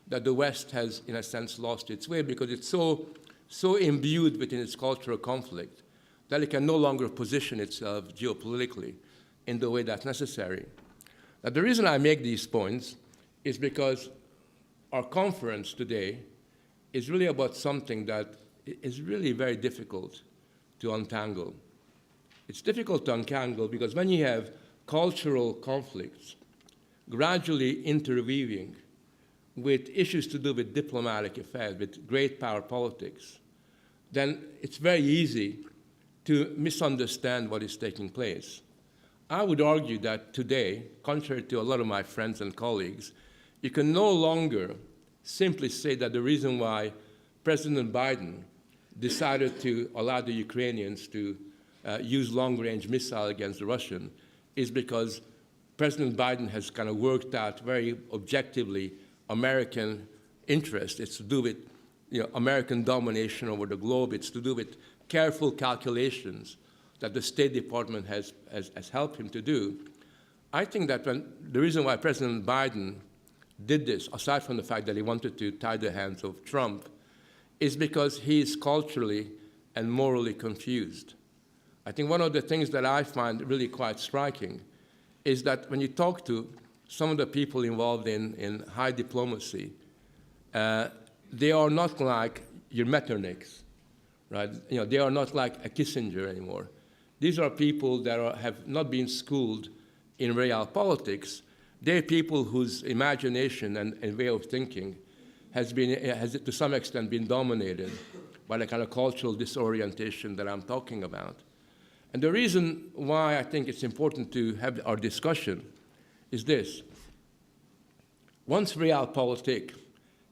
[SPEAKER 4] that the West has, in a sense, lost its way because it's so imbued within its cultural conflict that it can no longer position itself geopolitically in the way that's necessary. Now, the reason I make these points is because our conference today is really about something that is really very difficult to untangle. It's difficult to untangle because when you have cultural conflicts gradually interweaving with issues to do with diplomatic affairs, with great power politics, then it's very easy to misunderstand what is taking place. I would argue that today, contrary to a lot of my friends and colleagues, you can no longer simply say that the reason why President Biden decided to allow the Ukrainians to use long-range missile against the Russian is because President Biden has kind of worked out very objectively American interest. It's to do with American domination over the globe. It's to do with careful calculations that the State Department has helped him to do. I think that the reason why President Biden did this, aside from the fact that he wanted to tie the hands of Trump, is because he is culturally and morally confused. I think one of the things that I find really quite striking is that when you talk to some of the people involved in high diplomacy, they are not like your Metternichs, right? They are not like a Kissinger anymore. These are people that have not been schooled in realpolitics. They're people whose imagination and way of thinking has to some extent been dominated by the kind of cultural disorientation that I'm talking about. And the reason why I think it's important to have our discussion is this. Once realpolitik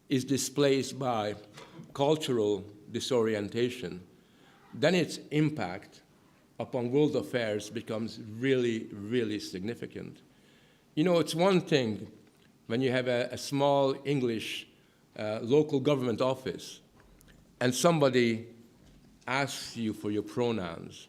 [SPEAKER 4] is displaced by cultural disorientation, then its impact upon world affairs becomes really, really significant. It's one thing when you have a small English local government office and somebody asks you for your pronouns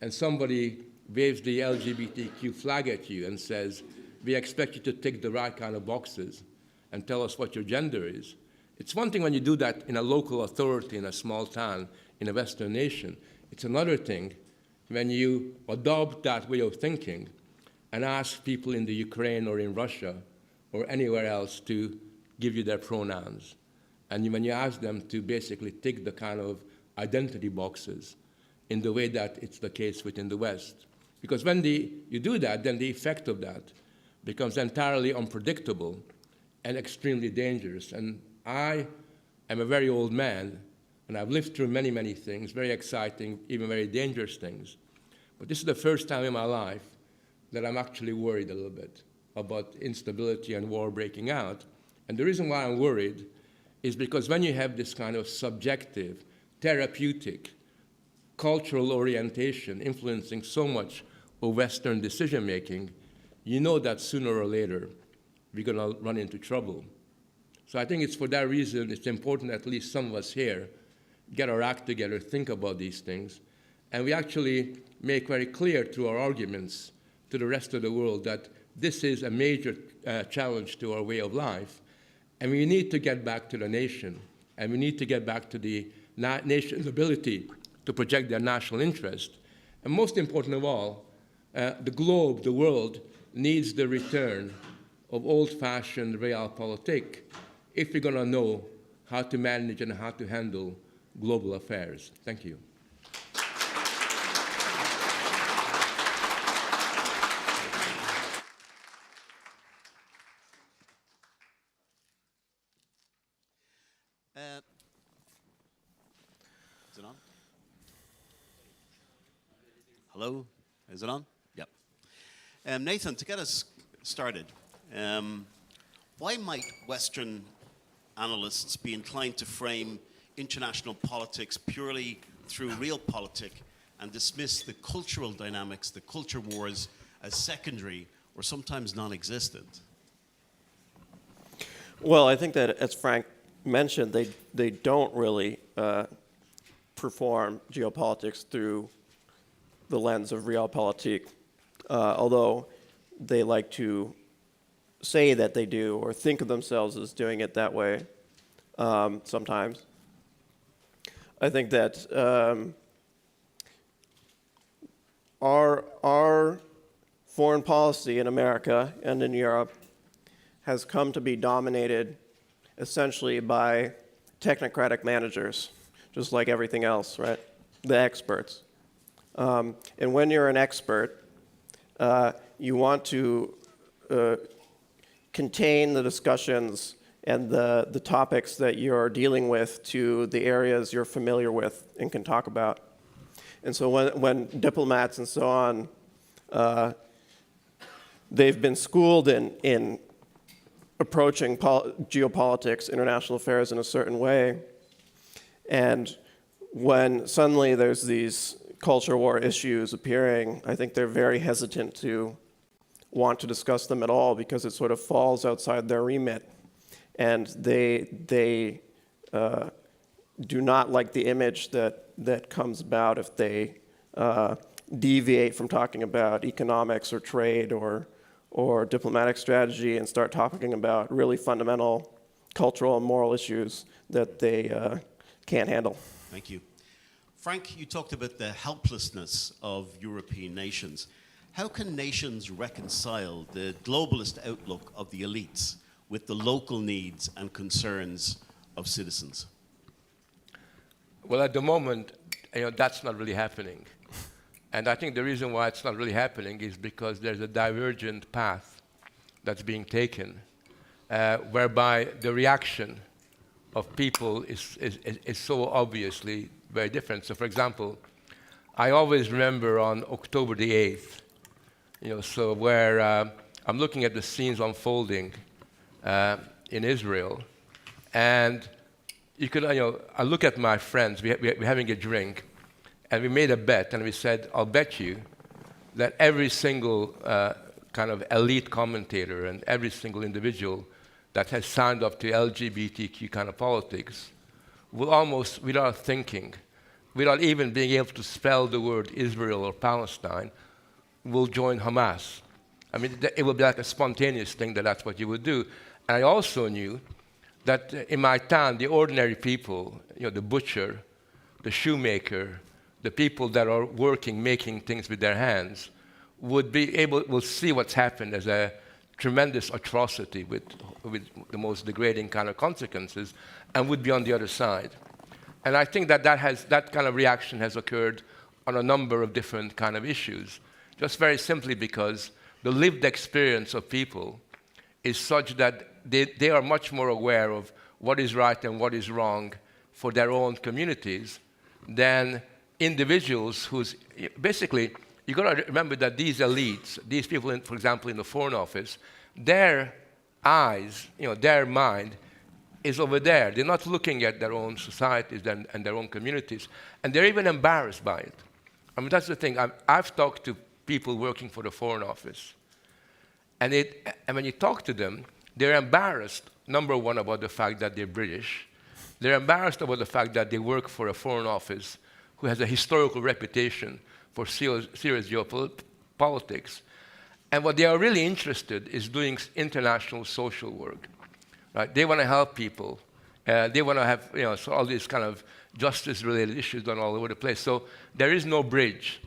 [SPEAKER 4] and somebody waves the LGBTQ flag at you and says, we expect you to tick the right kind of boxes and tell us what your gender is. It's one thing when you do that in a local authority in a small town in a Western nation. It's another thing when you adopt that way of thinking and ask people in the Ukraine or in Russia or anywhere else to give you their pronouns. And when you ask them to basically tick the kind of identity boxes in the way that it's the case within the West. Because when you do that, then the effect of that becomes entirely unpredictable and extremely dangerous. And I am a very old man, and I've lived through many, many things, very exciting, even very dangerous things. But this is the first time in my life that I'm actually worried a little bit about instability and war breaking out. And the reason why I'm worried is because when you have this kind of subjective, therapeutic, cultural orientation influencing so much of Western decision-making, you know that sooner or later we're going to run into trouble. So I think it's for that reason it's important that at least some of us here get our act together, think about these things, and we actually make very clear through our arguments to the rest of the world that this is a major challenge to our way of life, and we need to get back to the nation, and we need to get back to the nation's ability to project their national interest. And most important of all, the globe, the world, needs the return of old-fashioned realpolitik if we're going to know how to manage and how to handle global affairs. Thank you.
[SPEAKER 2] Hello, is it on? Yep. Nathan, to get us started, why might Western analysts be inclined to frame international politics purely through realpolitik and dismiss the cultural dynamics, the culture wars, as secondary or sometimes non-existent?
[SPEAKER 3] Well, I think that, as Frank mentioned, they don't really perform geopolitics through the lens of realpolitik, although they like to say that they do or think of themselves as doing it that way sometimes. I think that our foreign policy in America and in Europe has come to be dominated essentially by technocratic managers, just like everything else, right? The experts. And when you're an expert, you want to contain the discussions and the topics that you're dealing with to the areas you're familiar with and can talk about. And so when diplomats and so on, they've been schooled in approaching geopolitics, international affairs in a certain way, and when suddenly there's these culture war issues appearing, I think they're very hesitant to want to discuss them at all because it sort of falls outside their remit. And they do not like the image that comes about if they deviate from talking about economics or trade or diplomatic strategy and start talking about really fundamental cultural and moral issues that they can't handle.
[SPEAKER 2] Thank you. Frank, you talked about the helplessness of European nations. How can nations reconcile the globalist outlook of the elites with the local needs and concerns of citizens?
[SPEAKER 4] Well, at the moment, that's not really happening. And I think the reason why it's not really happening is because there's a divergent path that's being taken, whereby the reaction of people is so obviously very different. So, for example, I always remember on October the 8th, where I'm looking at the scenes unfolding in Israel, and you could, I look at my friends, we're having a drink, and we made a bet, and we said, I'll bet you that every single kind of elite commentator and every single individual that has signed up to LGBTQ kind of politics will almost, without thinking, without even being able to spell the word Israel or Palestine, will join Hamas. I mean, it would be like a spontaneous thing that's what you would do. And I also knew that in my town, the ordinary people, the butcher, the shoemaker, the people that are working, making things with their hands, will see what's happened as a tremendous atrocity with the most degrading kind of consequences, and would be on the other side. And I think that kind of reaction has occurred on a number of different kind of issues, just very simply because the lived experience of people is such that they are much more aware of what is right and what is wrong for their own communities than individuals who's basically, you got to remember that these elites, these people, for example, in the Foreign Office, their eyes, their mind is over there. They're not looking at their own societies and their own communities, and they're even embarrassed by it. I mean, that's the thing. I've talked to people working for the Foreign Office, and when you talk to them, they're embarrassed, number one, about the fact that they're British. They're embarrassed about the fact that they work for a Foreign Office who has a historical reputation for serious geopolitics. And what they are really interested in is doing international social work. Right? They want to help people. They want to have so all these kind of justice-related issues done all over the place. So there is no bridge.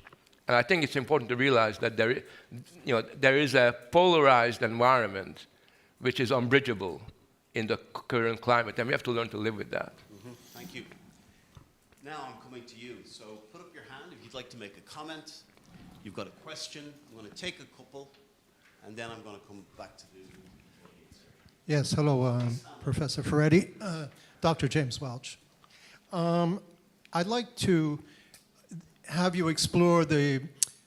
[SPEAKER 4] And I think it's important to realize that there is a polarized environment which is unbridgeable in the current climate, and we have to learn to live with that.
[SPEAKER 2] Mm-hmm. Thank you. Now I'm coming to you. So put up your hand if you'd like to make a comment. You've got a question. I'm going to take a couple, and then I'm going to come back to the audience.
[SPEAKER 5] Yes, hello, Professor Furedi, Dr. James Welch. I'd like to have you explore the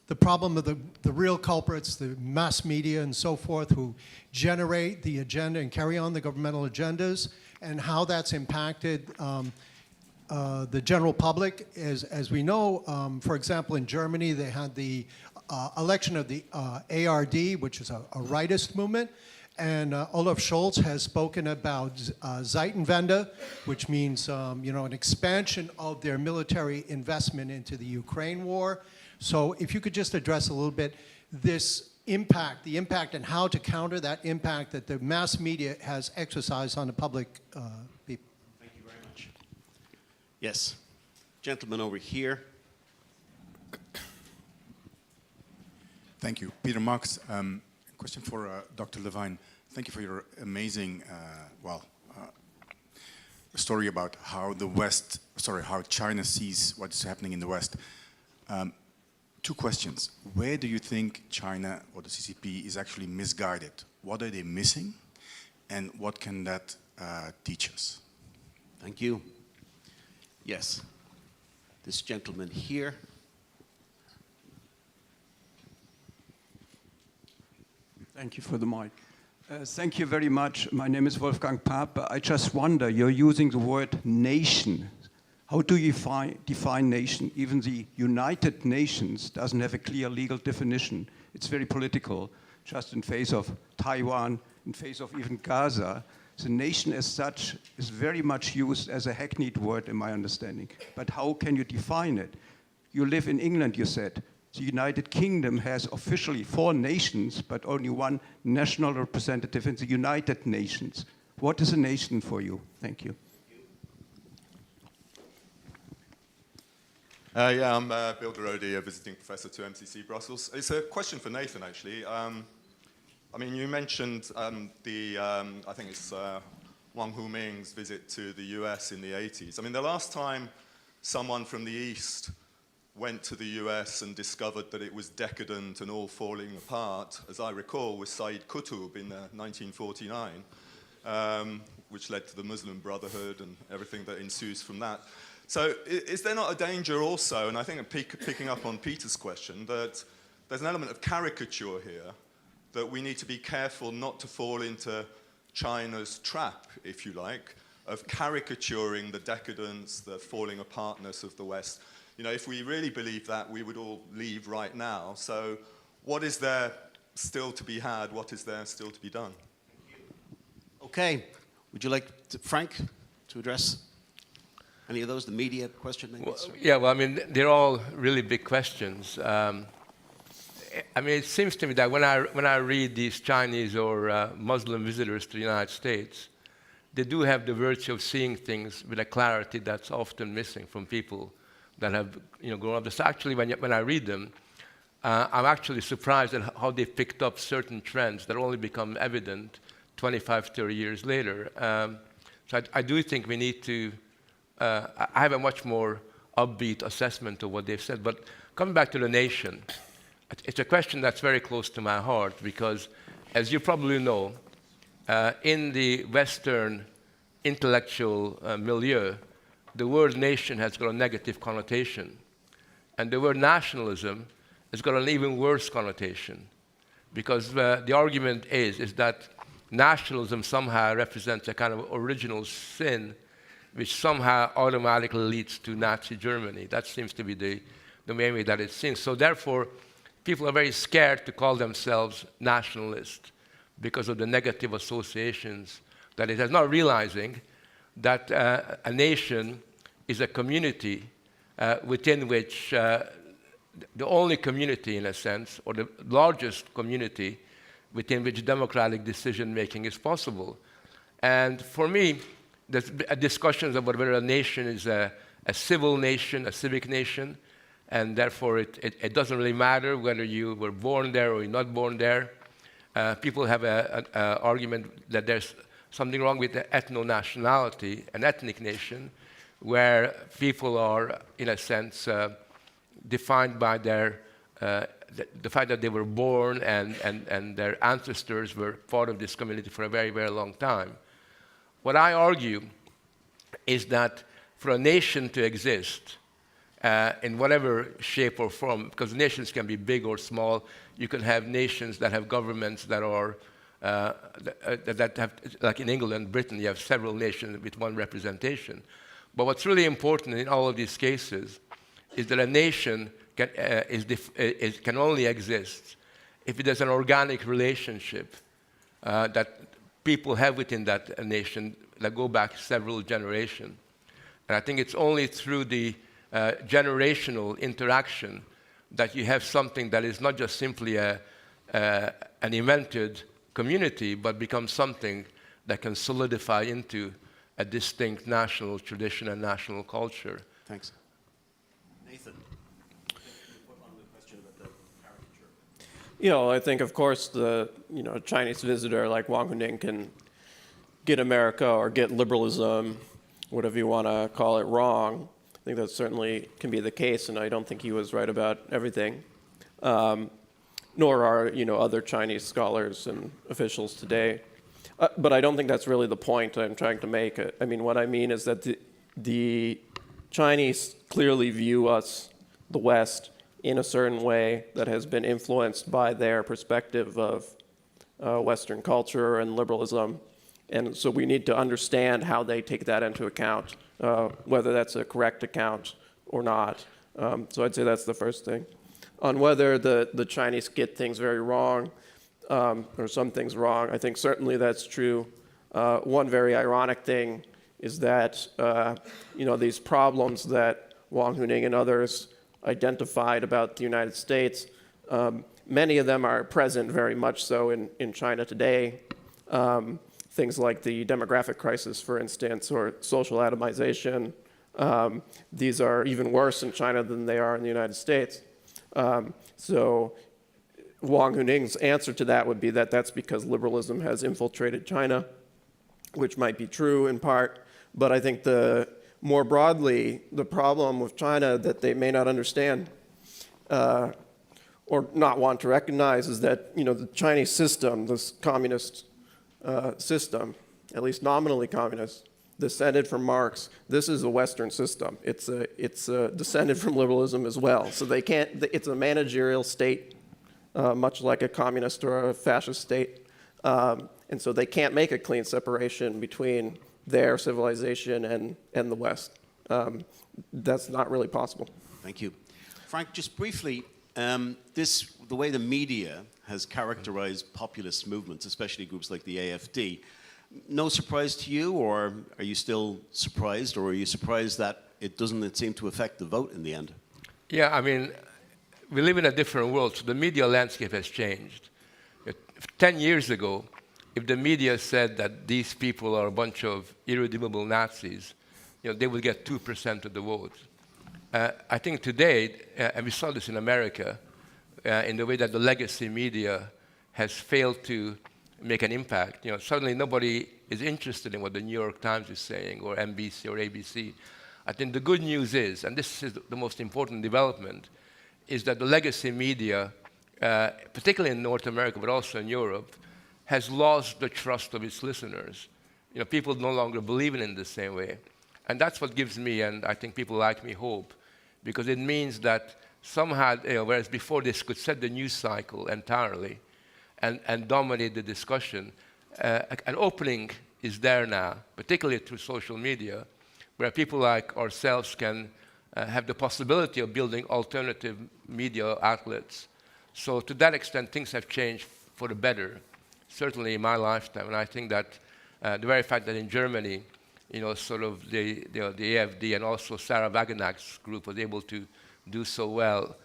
[SPEAKER 5] the problem of the real culprits, the mass media and so forth, who generate the agenda and carry on the governmental agendas, and how that's impacted the general public. As we know, for example, in Germany, they had the election of the ARD, which is a rightist movement, and Olaf Scholz has spoken about Zeitenwende, which means an expansion of their military investment into the Ukraine war. So if you could just address a little bit this impact, the impact and how to counter that impact that the mass media has exercised on the public people.
[SPEAKER 2] Thank you very much. Yes. Gentleman over here.
[SPEAKER 6] Thank you. Peter Marks. Question for Dr. Levine. Thank you for your amazing, story about how how China sees what's happening in the West. Two questions. Where do you think China or the CCP is actually misguided? What are they missing? And what can that teach us?
[SPEAKER 2] Thank you. Yes. This gentleman here.
[SPEAKER 7] Thank you for the mic. Thank you very much. My name is Wolfgang Pape. I just wonder, you're using the word nation. How do you define nation? Even the United Nations doesn't have a clear legal definition. It's very political. Just in face of Taiwan, in face of even Gaza, the nation as such is very much used as a hackneyed word in my understanding. But how can you define it? You live in England, you said. The United Kingdom has officially 4 nations, but only 1 national representative in the United Nations. What is a nation for you? Thank you.
[SPEAKER 8] I'm Bill Garodi, a visiting professor to MCC Brussels. It's a question for Nathan, actually. You mentioned I think it's Wang Huming's visit to the US in the 80s. The last time someone from the East went to the US and discovered that it was decadent and all falling apart, as I recall, was Said Qutb in 1949, which led to the Muslim Brotherhood and everything that ensues from that. So is there not a danger also, and I think picking up on Peter's question, that there's an element of caricature here, that we need to be careful not to fall into China's trap, if you like, of caricaturing the decadence, the falling apartness of the West. If we really believe that, we would all leave right now. So what is there still to be had? What is there still to be done?
[SPEAKER 2] Okay. Would you like Frank to address any of those? The media question, maybe?
[SPEAKER 4] They're all really big questions. It seems to me that when I read these Chinese or Muslim visitors to the United States, they do have the virtue of seeing things with a clarity that's often missing from people that have grown up. So actually, when I read them, I'm actually surprised at how they picked up certain trends that only become evident 25, 30 years later. So I do think we need to I have a much more upbeat assessment of what they've said. But coming back to the nation, it's a question that's very close to my heart because, as you probably know, in the Western intellectual milieu, the word nation has got a negative connotation. And the word nationalism has got an even worse connotation because the argument is that nationalism somehow represents a kind of original sin which somehow automatically leads to Nazi Germany. That seems to be the main way that it's seen. So therefore, people are very scared to call themselves nationalists because of the negative associations that it has, not realizing that a nation is a community within which the only community, in a sense, or the largest community within which democratic decision-making is possible. And for me, there's discussions about whether a nation is a civil nation, a civic nation, and therefore it doesn't really matter whether you were born there or you're not born there. People have an argument that there's something wrong with the ethno-nationality, an ethnic nation, where people are, in a sense, defined by their the fact that they were born and their ancestors were part of this community for a very, very long time. What I argue is that for a nation to exist, in whatever shape or form, because nations can be big or small. You can have nations that have governments that are, that have, like in England and Britain, you have several nations with one representation. But what's really important in all of these cases is that a nation can only exist if there's an organic relationship that people have within that nation that go back several generations. And I think it's only through the generational interaction that you have something that is not just simply an invented community, but becomes something that can solidify into a distinct national tradition and national culture.
[SPEAKER 2] Thanks. Nathan.
[SPEAKER 3] I think, of course, the Chinese visitor like Wang Huning can get America or get liberalism, whatever you want to call it, wrong. I think that certainly can be the case, and I don't think he was right about everything. Nor are other Chinese scholars and officials today. But I don't think that's really the point I'm trying to make. I mean, what I mean is that the Chinese clearly view us, the West, in a certain way that has been influenced by their perspective of Western culture and liberalism. And so we need to understand how they take that into account, whether that's a correct account or not. So I'd say that's the first thing. On whether the Chinese get things very wrong, or some things wrong, I think certainly that's true. One very ironic thing is that these problems that Wang Huning and others identified about the United States, many of them are present very much so in China today. Things like the demographic crisis, for instance, or social atomization. These are even worse in China than they are in the United States. So Wang Huning's answer to that would be that that's because liberalism has infiltrated China, which might be true in part. But I think more broadly, the problem with China that they may not understand or not want to recognize is that the Chinese system, this communist system, at least nominally communist, descended from Marx. This is a Western system. It's descended from liberalism as well. So they can't. It's a managerial state, much like a communist or a fascist state, and so they can't make a clean separation between their civilization and the West. That's not really possible.
[SPEAKER 2] Thank you. Frank, just briefly, the way the media has characterized populist movements, especially groups like the AfD, no surprise to you, or are you still surprised, or are you surprised that it doesn't seem to affect the vote in the end?
[SPEAKER 4] Yeah, I mean, we live in a different world, so the media landscape has changed. 10 years ago, if the media said that these people are a bunch of irredeemable Nazis, they would get 2% of the vote. I think today, and we saw this in America, in the way that the legacy media has failed to make an impact. Suddenly nobody is interested in what the New York Times is saying, or NBC or ABC. I think the good news is, and this is the most important development, is that the legacy media, particularly in North America, but also in Europe, has lost the trust of its listeners. People no longer believe in it in the same way. And that's what gives me, and I think people like me, hope, because it means that somehow, whereas before this could set the news cycle entirely and dominate the discussion, an opening is there now, particularly through social media, where people like ourselves can have the possibility of building alternative media outlets. So to that extent, things have changed for the better, certainly in my lifetime. And I think that the very fact that in Germany, sort of the AfD and also Sarah Wagenknecht's group was able to do so well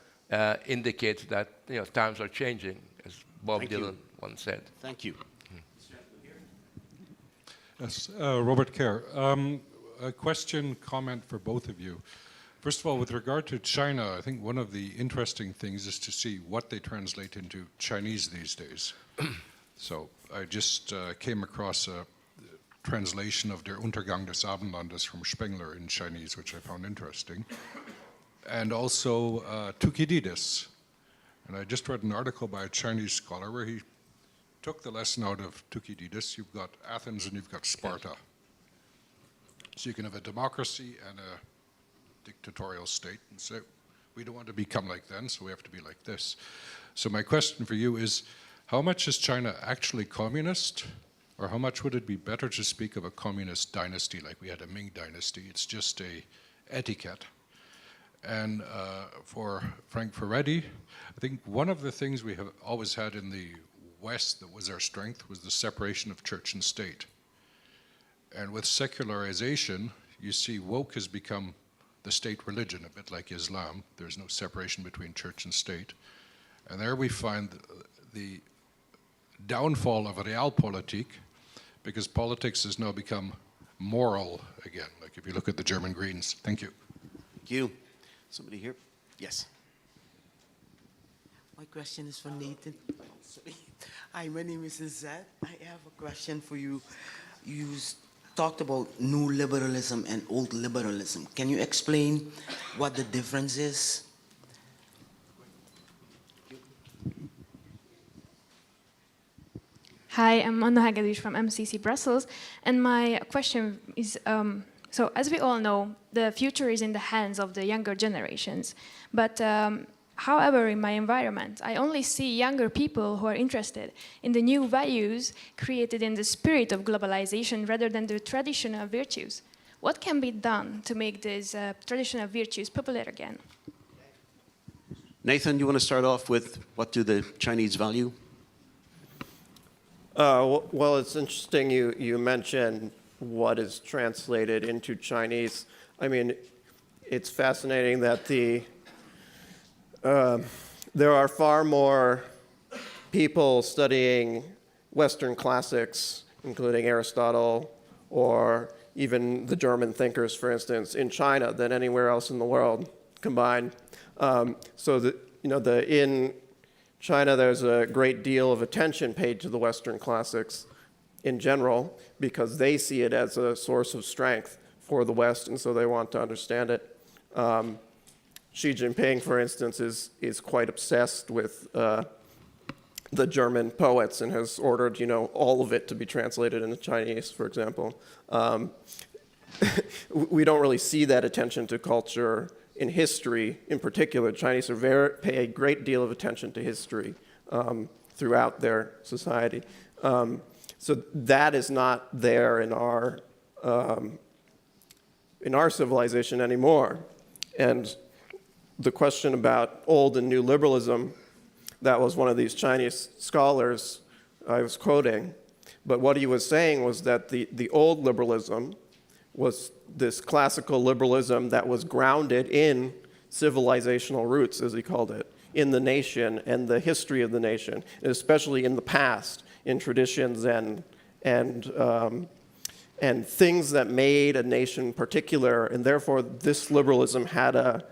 [SPEAKER 4] indicates that times are changing, as Bob Dylan once said.
[SPEAKER 2] Thank you.
[SPEAKER 9] Yes, Robert Kerr. A question, comment for both of you. First of all, with regard to China, I think one of the interesting things is to see what they translate into Chinese these days. So I just came across a translation of Der Untergang des Abendlandes from Spengler in Chinese, which I found interesting. And also Thukydides. And I just read an article by a Chinese scholar where he took the lesson out of Thucydides. You've got Athens and you've got Sparta. So you can have a democracy and a dictatorial state and say, we don't want to become like them, so we have to be like this. So my question for you is, how much is China actually communist? Or how much would it be better to speak of a communist dynasty like we had a Ming dynasty? It's just a etiquette. And for Frank Furedi, I think one of the things we have always had in the West that was our strength was the separation of church and state. And with secularization, you see woke has become the state religion, a bit like Islam. There's no separation between church and state. And there we find the downfall of realpolitik, because politics has now become moral again, like if you look at the German Greens. Thank you.
[SPEAKER 2] Thank you. Somebody here? Yes.
[SPEAKER 10] My question is for Nathan. Oh, sorry. Hi, my name is Zed. I have a question for you. You talked about new liberalism and old liberalism. Can you explain what the difference is?
[SPEAKER 11] Hi, I'm Anna Hagedis from MCC Brussels, and my question is, so as we all know, the future is in the hands of the younger generations, but however, in my environment, I only see younger people who are interested in the new values created in the spirit of globalization rather than the traditional virtues. What can be done to make these traditional virtues popular again?
[SPEAKER 2] Nathan, you want to start off with what do the Chinese value?
[SPEAKER 3] Well, it's interesting you mentioned what is translated into Chinese. I mean, it's fascinating that there are far more people studying Western classics, including Aristotle or even the German thinkers, for instance, in China than anywhere else in the world combined. In China, there's a great deal of attention paid to the Western classics in general because they see it as a source of strength for the West, and so they want to understand it. Xi Jinping, for instance, is quite obsessed with the German poets and has ordered, all of it to be translated into Chinese, for example. We don't really see that attention to culture in history, in particular. Chinese pay a great deal of attention to history throughout their society. So that is not there in our civilization anymore. And the question about old and new liberalism, that was one of these Chinese scholars I was quoting. But what he was saying was that the old liberalism was this classical liberalism that was grounded in civilizational roots, as he called it, in the nation and the history of the nation, and especially in the past, in traditions and things that made a nation particular, and therefore this liberalism had a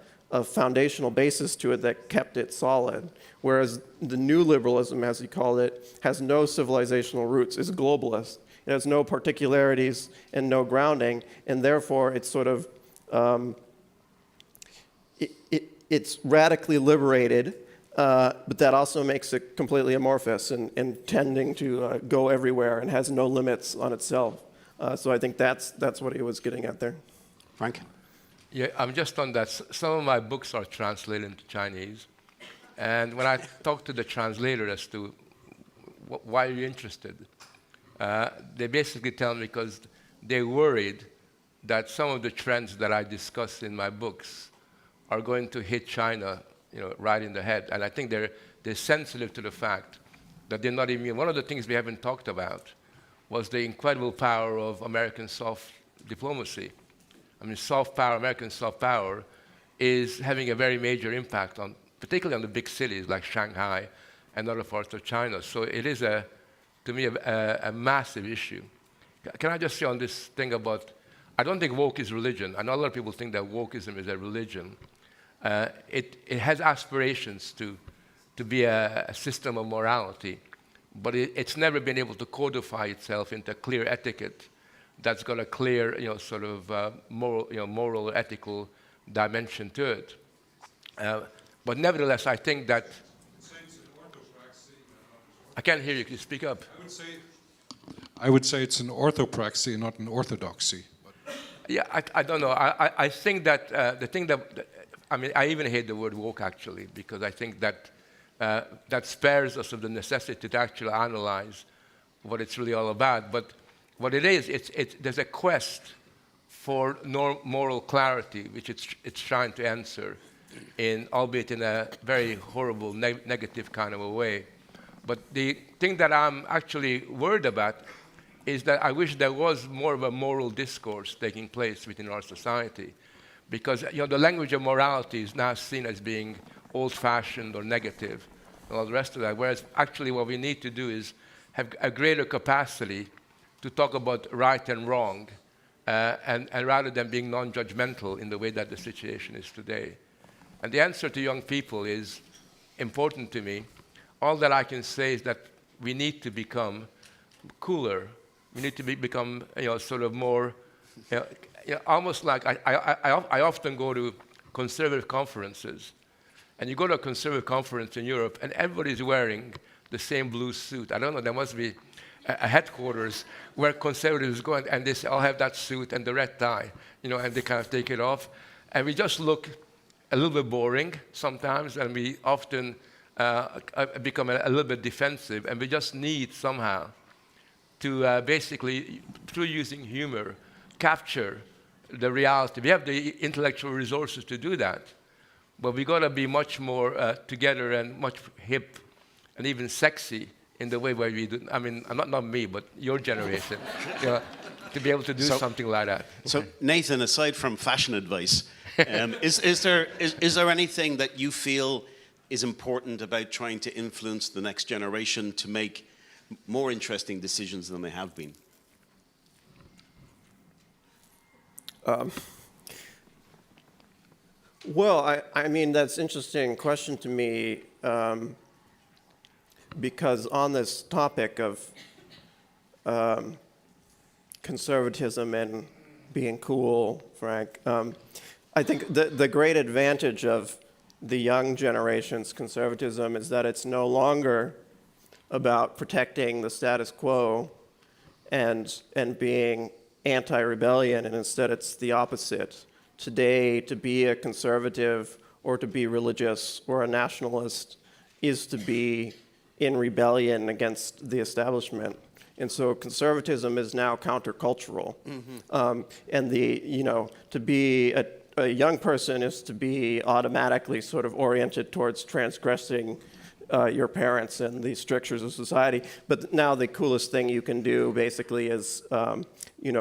[SPEAKER 3] foundational basis to it that kept it solid, whereas the new liberalism, as he called it, has no civilizational roots, is globalist. It has no particularities and no grounding, and therefore it's sort of, it's radically liberated, but that also makes it completely amorphous and tending to go everywhere and has no limits on itself. So I think that's what he was getting at there.
[SPEAKER 2] Frank?
[SPEAKER 4] Yeah, I'm just on that. Some of my books are translated into Chinese, and when I talk to the translator as to why are you interested, they basically tell me because they're worried that some of the trends that I discuss in my books are going to hit China, right in the head. And I think they're sensitive to the fact that they're not immune. One of the things we haven't talked about was the incredible power of American soft diplomacy. I mean, soft power, American soft power, is having a very major impact on, particularly on the big cities like Shanghai and other parts of China. So it is, to me, a massive issue. Can I just say on this thing about, I don't think woke is religion. I know a lot of people think that wokeism is a religion. It has aspirations to be a system of morality, but it's never been able to codify itself into a clear etiquette that's got a clear, moral, ethical dimension to it. But nevertheless, I think that... I can't hear you. Can you speak up?
[SPEAKER 9] I would say it's an orthopraxy, not an orthodoxy. But
[SPEAKER 4] Yeah, I don't know. I think that the thing that, I mean, I even hate the word woke, actually, because I think that that spares us of the necessity to actually analyze what it's really all about. But what it is, there's a quest for moral clarity, which it's trying to answer, albeit in a very horrible, negative kind of a way. But the thing that I'm actually worried about is that I wish there was more of a moral discourse taking place within our society, because the language of morality is now seen as being old-fashioned or negative, and all the rest of that. Whereas actually, what we need to do is have a greater capacity to talk about right and wrong, and rather than being non-judgmental in the way that the situation is today. And the answer to young people is important to me. All that I can say is that we need to become cooler. We need to become, sort of more, almost like I often go to conservative conferences, and you go to a conservative conference in Europe, and everybody's wearing the same blue suit. I don't know, there must be a headquarters where conservatives go and they say, I'll have that suit and the red tie, and they kind of take it off. And we just look a little bit boring sometimes, and we often become a little bit defensive, and we just need somehow to basically, through using humor, capture the reality. We have the intellectual resources to do that, but we got to be much more together and much hip and even sexy in the way where we do. I mean, not me, but your generation, to be able to do something like that.
[SPEAKER 2] So, Nathan, aside from fashion advice, is there anything that you feel is important about trying to influence the next generation to make more interesting decisions than they have been?
[SPEAKER 3] Well, I mean, that's an interesting question to me, because on this topic of conservatism and being cool, Frank, I think the great advantage of the young generation's conservatism is that it's no longer about protecting the status quo and being anti-rebellion, and instead it's the opposite. Today, to be a conservative or to be religious or a nationalist is to be in rebellion against the establishment. And so conservatism is now countercultural. Mm-hmm. And to be a young person is to be automatically sort of oriented towards transgressing your parents and the strictures of society. But now the coolest thing you can do basically is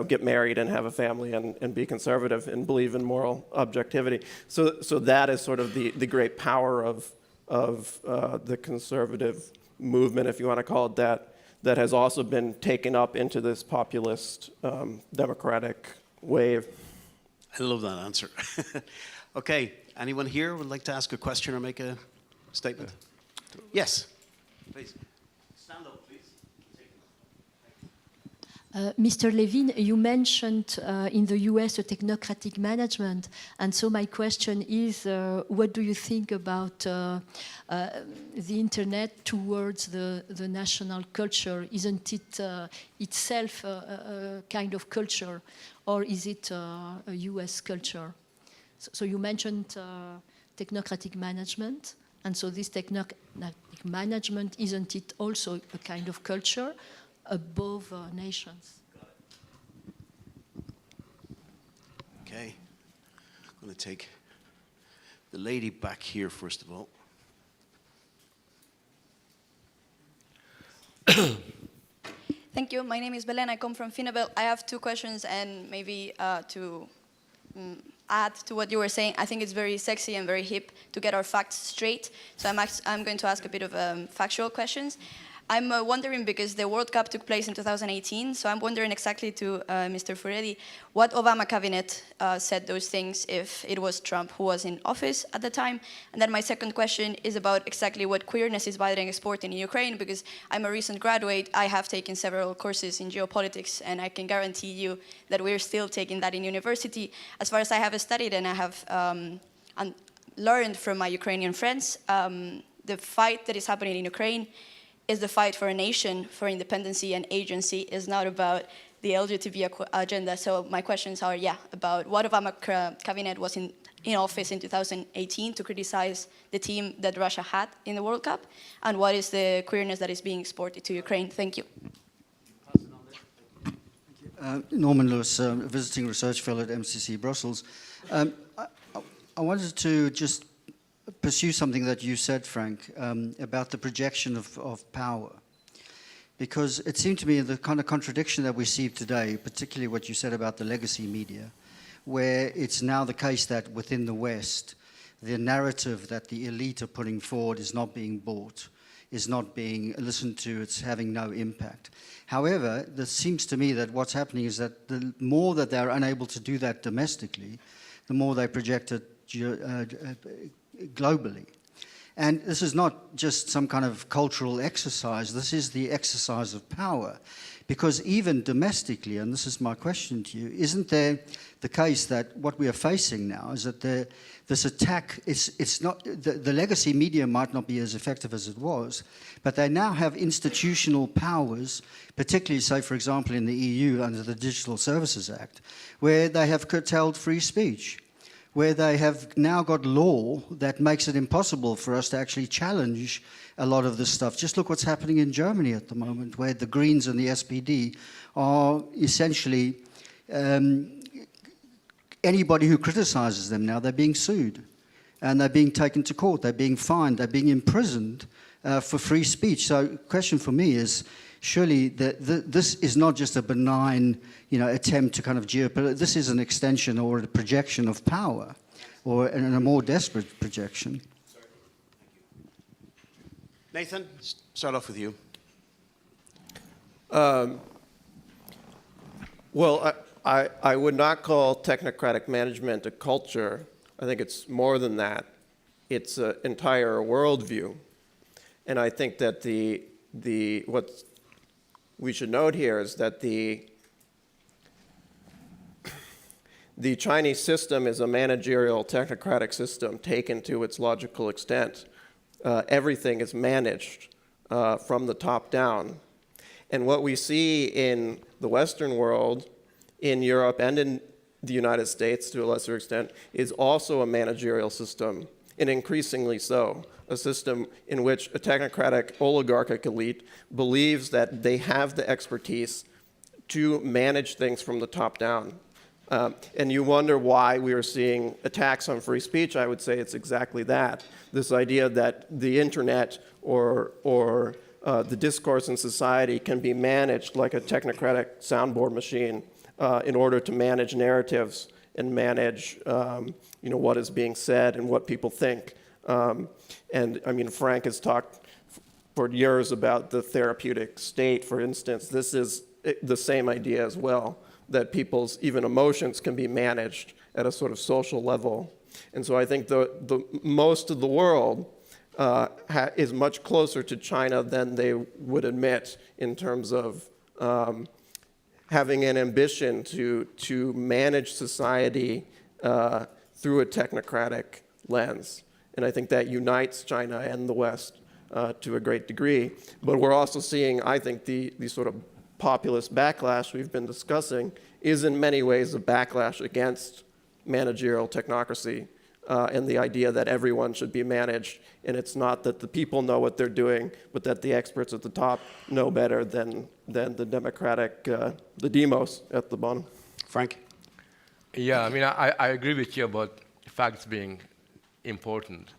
[SPEAKER 3] get married and have a family and be conservative and believe in moral objectivity. So that is sort of the great power of the conservative movement, if you want to call it that has also been taken up into this populist democratic wave.
[SPEAKER 2] I love that answer. Okay, anyone here would like to ask a question or make a statement? Yes, please. Stand up, please.
[SPEAKER 12] Mr. Levine, you mentioned in the US a technocratic management, and so my question is, what do you think about the internet towards the national culture? Isn't it itself a kind of culture, or is it a US culture? So you mentioned technocratic management, and so this technocratic management, isn't it also a kind of culture above nations?
[SPEAKER 2] Okay, I'm going to take the lady back here first of all.
[SPEAKER 13] Thank you. My name is Belen. I come from Finneville. I have two questions, and maybe to add to what you were saying, I think it's very sexy and very hip to get our facts straight. So I'm going to ask a bit of factual questions. I'm wondering, because the World Cup took place in 2018, so I'm wondering exactly to Mr. Furedi, what Obama cabinet said those things if it was Trump who was in office at the time. And then my second question is about exactly what queerness is bothering exporting in Ukraine, because I'm a recent graduate. I have taken several courses in geopolitics, and I can guarantee you that we're still taking that in university. As far as I have studied and I have learned from my Ukrainian friends, the fight that is happening in Ukraine is the fight for a nation, for independency and agency. Is not about the LGBT agenda. So my questions are, about what Obama cabinet was in office in 2018 to criticize the team that Russia had in the World Cup, and what is the queerness that is being exported to Ukraine? Thank you.
[SPEAKER 14] Norman Lewis, visiting research fellow at MCC Brussels. I wanted to just pursue something that you said, Frank, about the projection of power. Because it seemed to me the kind of contradiction that we see today, particularly what you said about the legacy media, where it's now the case that within the West, the narrative that the elite are putting forward is not being bought, is not being listened to, it's having no impact. However, it seems to me that what's happening is that the more that they're unable to do that domestically, the more they project it globally. And this is not just some kind of cultural exercise, this is the exercise of power. Because even domestically, and this is my question to you, isn't there the case that what we are facing now is that this attack, it's not, the legacy media might not be as effective as it was, but they now have institutional powers, particularly, say, for example, in the EU under the Digital Services Act, where they have curtailed free speech, where they have now got law that makes it impossible for us to actually challenge a lot of this stuff. Just look what's happening in Germany at the moment, where the Greens and the SPD are essentially, anybody who criticizes them now, they're being sued. And they're being taken to court, they're being fined, they're being imprisoned for free speech. So the question for me is, surely this is not just a benign attempt to kind of this is an extension or a projection of power, or a more desperate projection.
[SPEAKER 2] Nathan, start off with you.
[SPEAKER 3] Well, I would not call technocratic management a culture. I think it's more than that. It's an entire worldview. And I think that what we should note here is that the Chinese system is a managerial technocratic system taken to its logical extent. Everything is managed from the top down. And what we see in the Western world, in Europe and in the United States to a lesser extent, is also a managerial system, and increasingly so. A system in which a technocratic oligarchic elite believes that they have the expertise to manage things from the top down. And you wonder why we are seeing attacks on free speech. I would say it's exactly that. This idea that the internet or the discourse in society can be managed like a technocratic soundboard machine in order to manage narratives and manage what is being said and what people think. And I mean, Frank has talked for years about the therapeutic state, for instance. This is the same idea as well, that people's even emotions can be managed at a sort of social level. And so I think the most of the world is much closer to China than they would admit in terms of having an ambition to manage society through a technocratic lens. And I think that unites China and the West to a great degree. But we're also seeing, I think, the sort of populist backlash we've been discussing is in many ways a backlash against managerial technocracy and the idea that everyone should be managed. And it's not that the people know what they're doing, but that the experts at the top know better than the democratic, the demos at the bottom.
[SPEAKER 2] Frank?
[SPEAKER 4] Yeah, I mean, I agree with you about facts being important.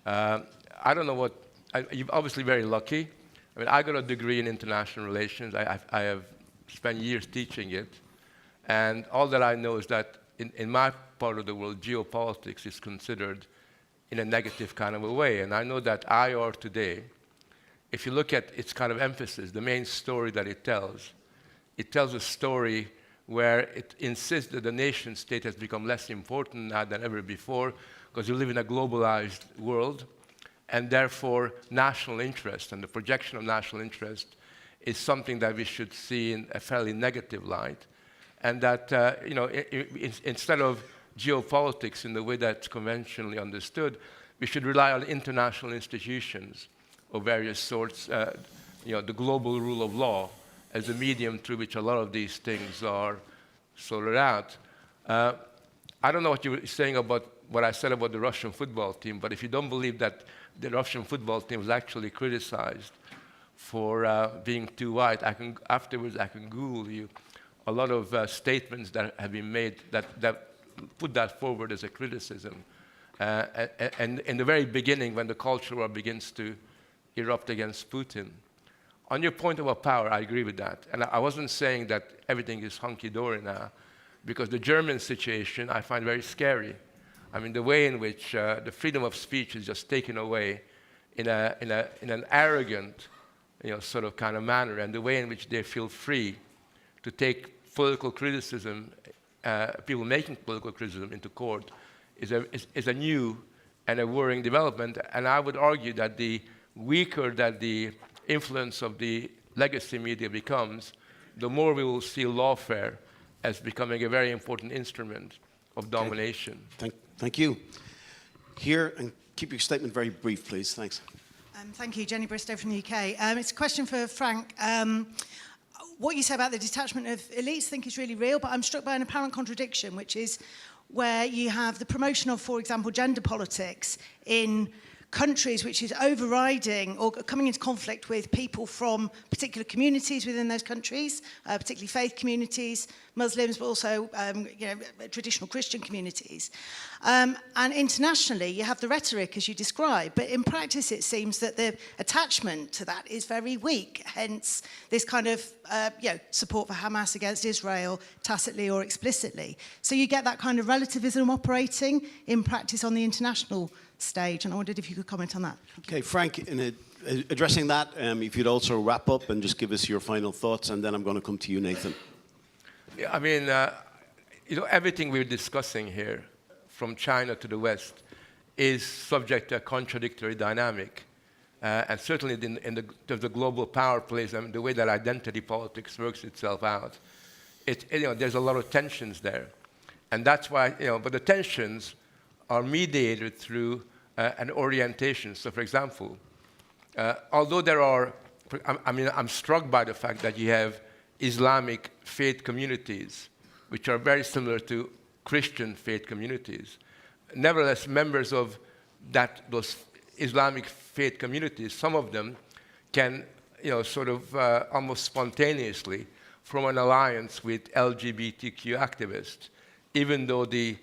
[SPEAKER 4] I don't know what, you're obviously very lucky. I mean, I got a degree in international relations. I have spent years teaching it. And all that I know is that in my part of the world, geopolitics is considered in a negative kind of a way. And I know that IR today, if you look at its kind of emphasis, the main story that it tells a story where it insists that the nation state has become less important now than ever before because you live in a globalized world, and therefore national interest and the projection of national interest is something that we should see in a fairly negative light. And that, instead of geopolitics in the way that's conventionally understood, we should rely on international institutions of various sorts, the global rule of law, as the medium through which a lot of these things are sorted out. I don't know what you were saying about what I said about the Russian football team, but if you don't believe that the Russian football team was actually criticized for being too white, afterwards I can Google you a lot of statements that have been made that put that forward as a criticism. And in the very beginning, when the culture war begins to erupt against Putin. On your point about power, I agree with that. And I wasn't saying that everything is hunky-dory now, because the German situation I find very scary. I mean, the way in which the freedom of speech is just taken away in an arrogant, sort of kind of manner, and the way in which they feel free to take political criticism, people making political criticism into court, is a new and a worrying development. And I would argue that the weaker that the influence of the legacy media becomes, the more we will see lawfare as becoming a very important instrument of domination.
[SPEAKER 2] Thank you. Here, and keep your statement very brief, please. Thanks.
[SPEAKER 15] Thank you, Jenny Bristow from the UK. It's a question for Frank. What you say about the detachment of elites I think is really real, but I'm struck by an apparent contradiction, which is where you have the promotion of, for example, gender politics in countries which is overriding or coming into conflict with people from particular communities within those countries, particularly faith communities, Muslims, but also traditional Christian communities. And internationally, you have the rhetoric as you describe, but in practice it seems that the attachment to that is very weak, hence this kind of support for Hamas against Israel, tacitly or explicitly. So you get that kind of relativism operating in practice on the international stage, and I wondered if you could comment on that.
[SPEAKER 2] Okay, Frank, in addressing that, if you'd also wrap up and just give us your final thoughts, and then I'm going to come to you, Nathan.
[SPEAKER 4] Yeah, I mean, everything we're discussing here, from China to the West, is subject to a contradictory dynamic. And certainly in the global power plays, I mean, the way that identity politics works itself out, there's a lot of tensions there. And that's why, but the tensions are mediated through an orientation. So, for example, although there are, I'm struck by the fact that you have Islamic faith communities, which are very similar to Christian faith communities. Nevertheless, members of those Islamic faith communities, some of them can, sort of almost spontaneously form an alliance with LGBTQ activists, even though the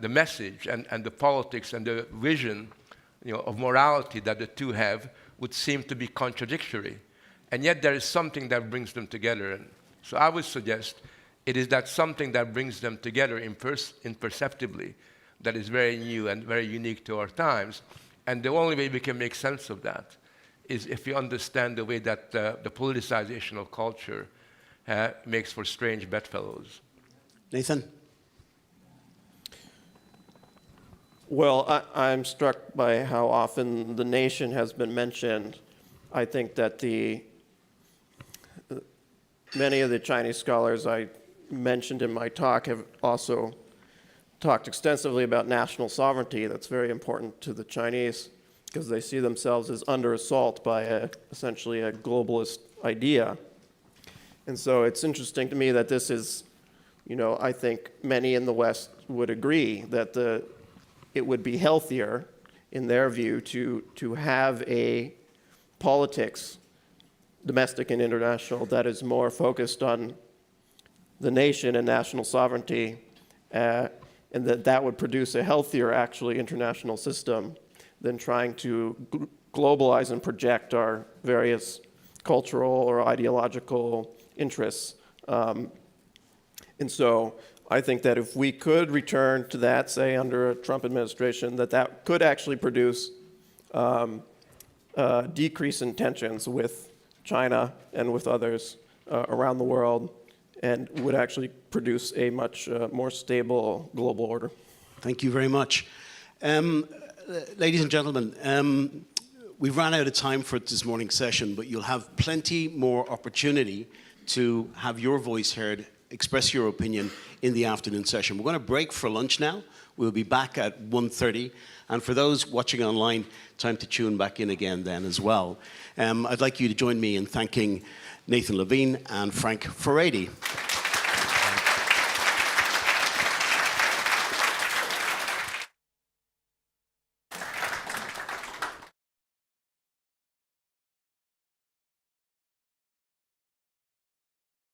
[SPEAKER 4] message and the politics and the vision, of morality that the two have would seem to be contradictory. And yet there is something that brings them together. And so I would suggest it is that something that brings them together imperceptibly that is very new and very unique to our times. And the only way we can make sense of that is if we understand the way that the politicization of culture makes for strange bedfellows.
[SPEAKER 2] Nathan?
[SPEAKER 3] Well, I'm struck by how often the nation has been mentioned. I think that many of the Chinese scholars I mentioned in my talk have also talked extensively about national sovereignty. That's very important to the Chinese because they see themselves as under assault by essentially a globalist idea. And so it's interesting to me that this is, I think many in the West would agree that it would be healthier, in their view, to have a politics, domestic and international, that is more focused on the nation and national sovereignty, and that would produce a healthier, actually, international system than trying to globalize and project our various cultural or ideological interests. And so I think that if we could return to that, say under a Trump administration, that could actually produce decrease in tensions with China and with others around the world, and would actually produce a much more stable global order.
[SPEAKER 2] Thank you very much. Ladies and gentlemen, we've run out of time for this morning's session, but you'll have plenty more opportunity to have your voice heard, express your opinion in the afternoon session. We're going to break for lunch now. We'll be back at 1:30. And for those watching online, time to tune back in again then as well. I'd like you to join me in thanking Nathan Levine and Frank Furedi.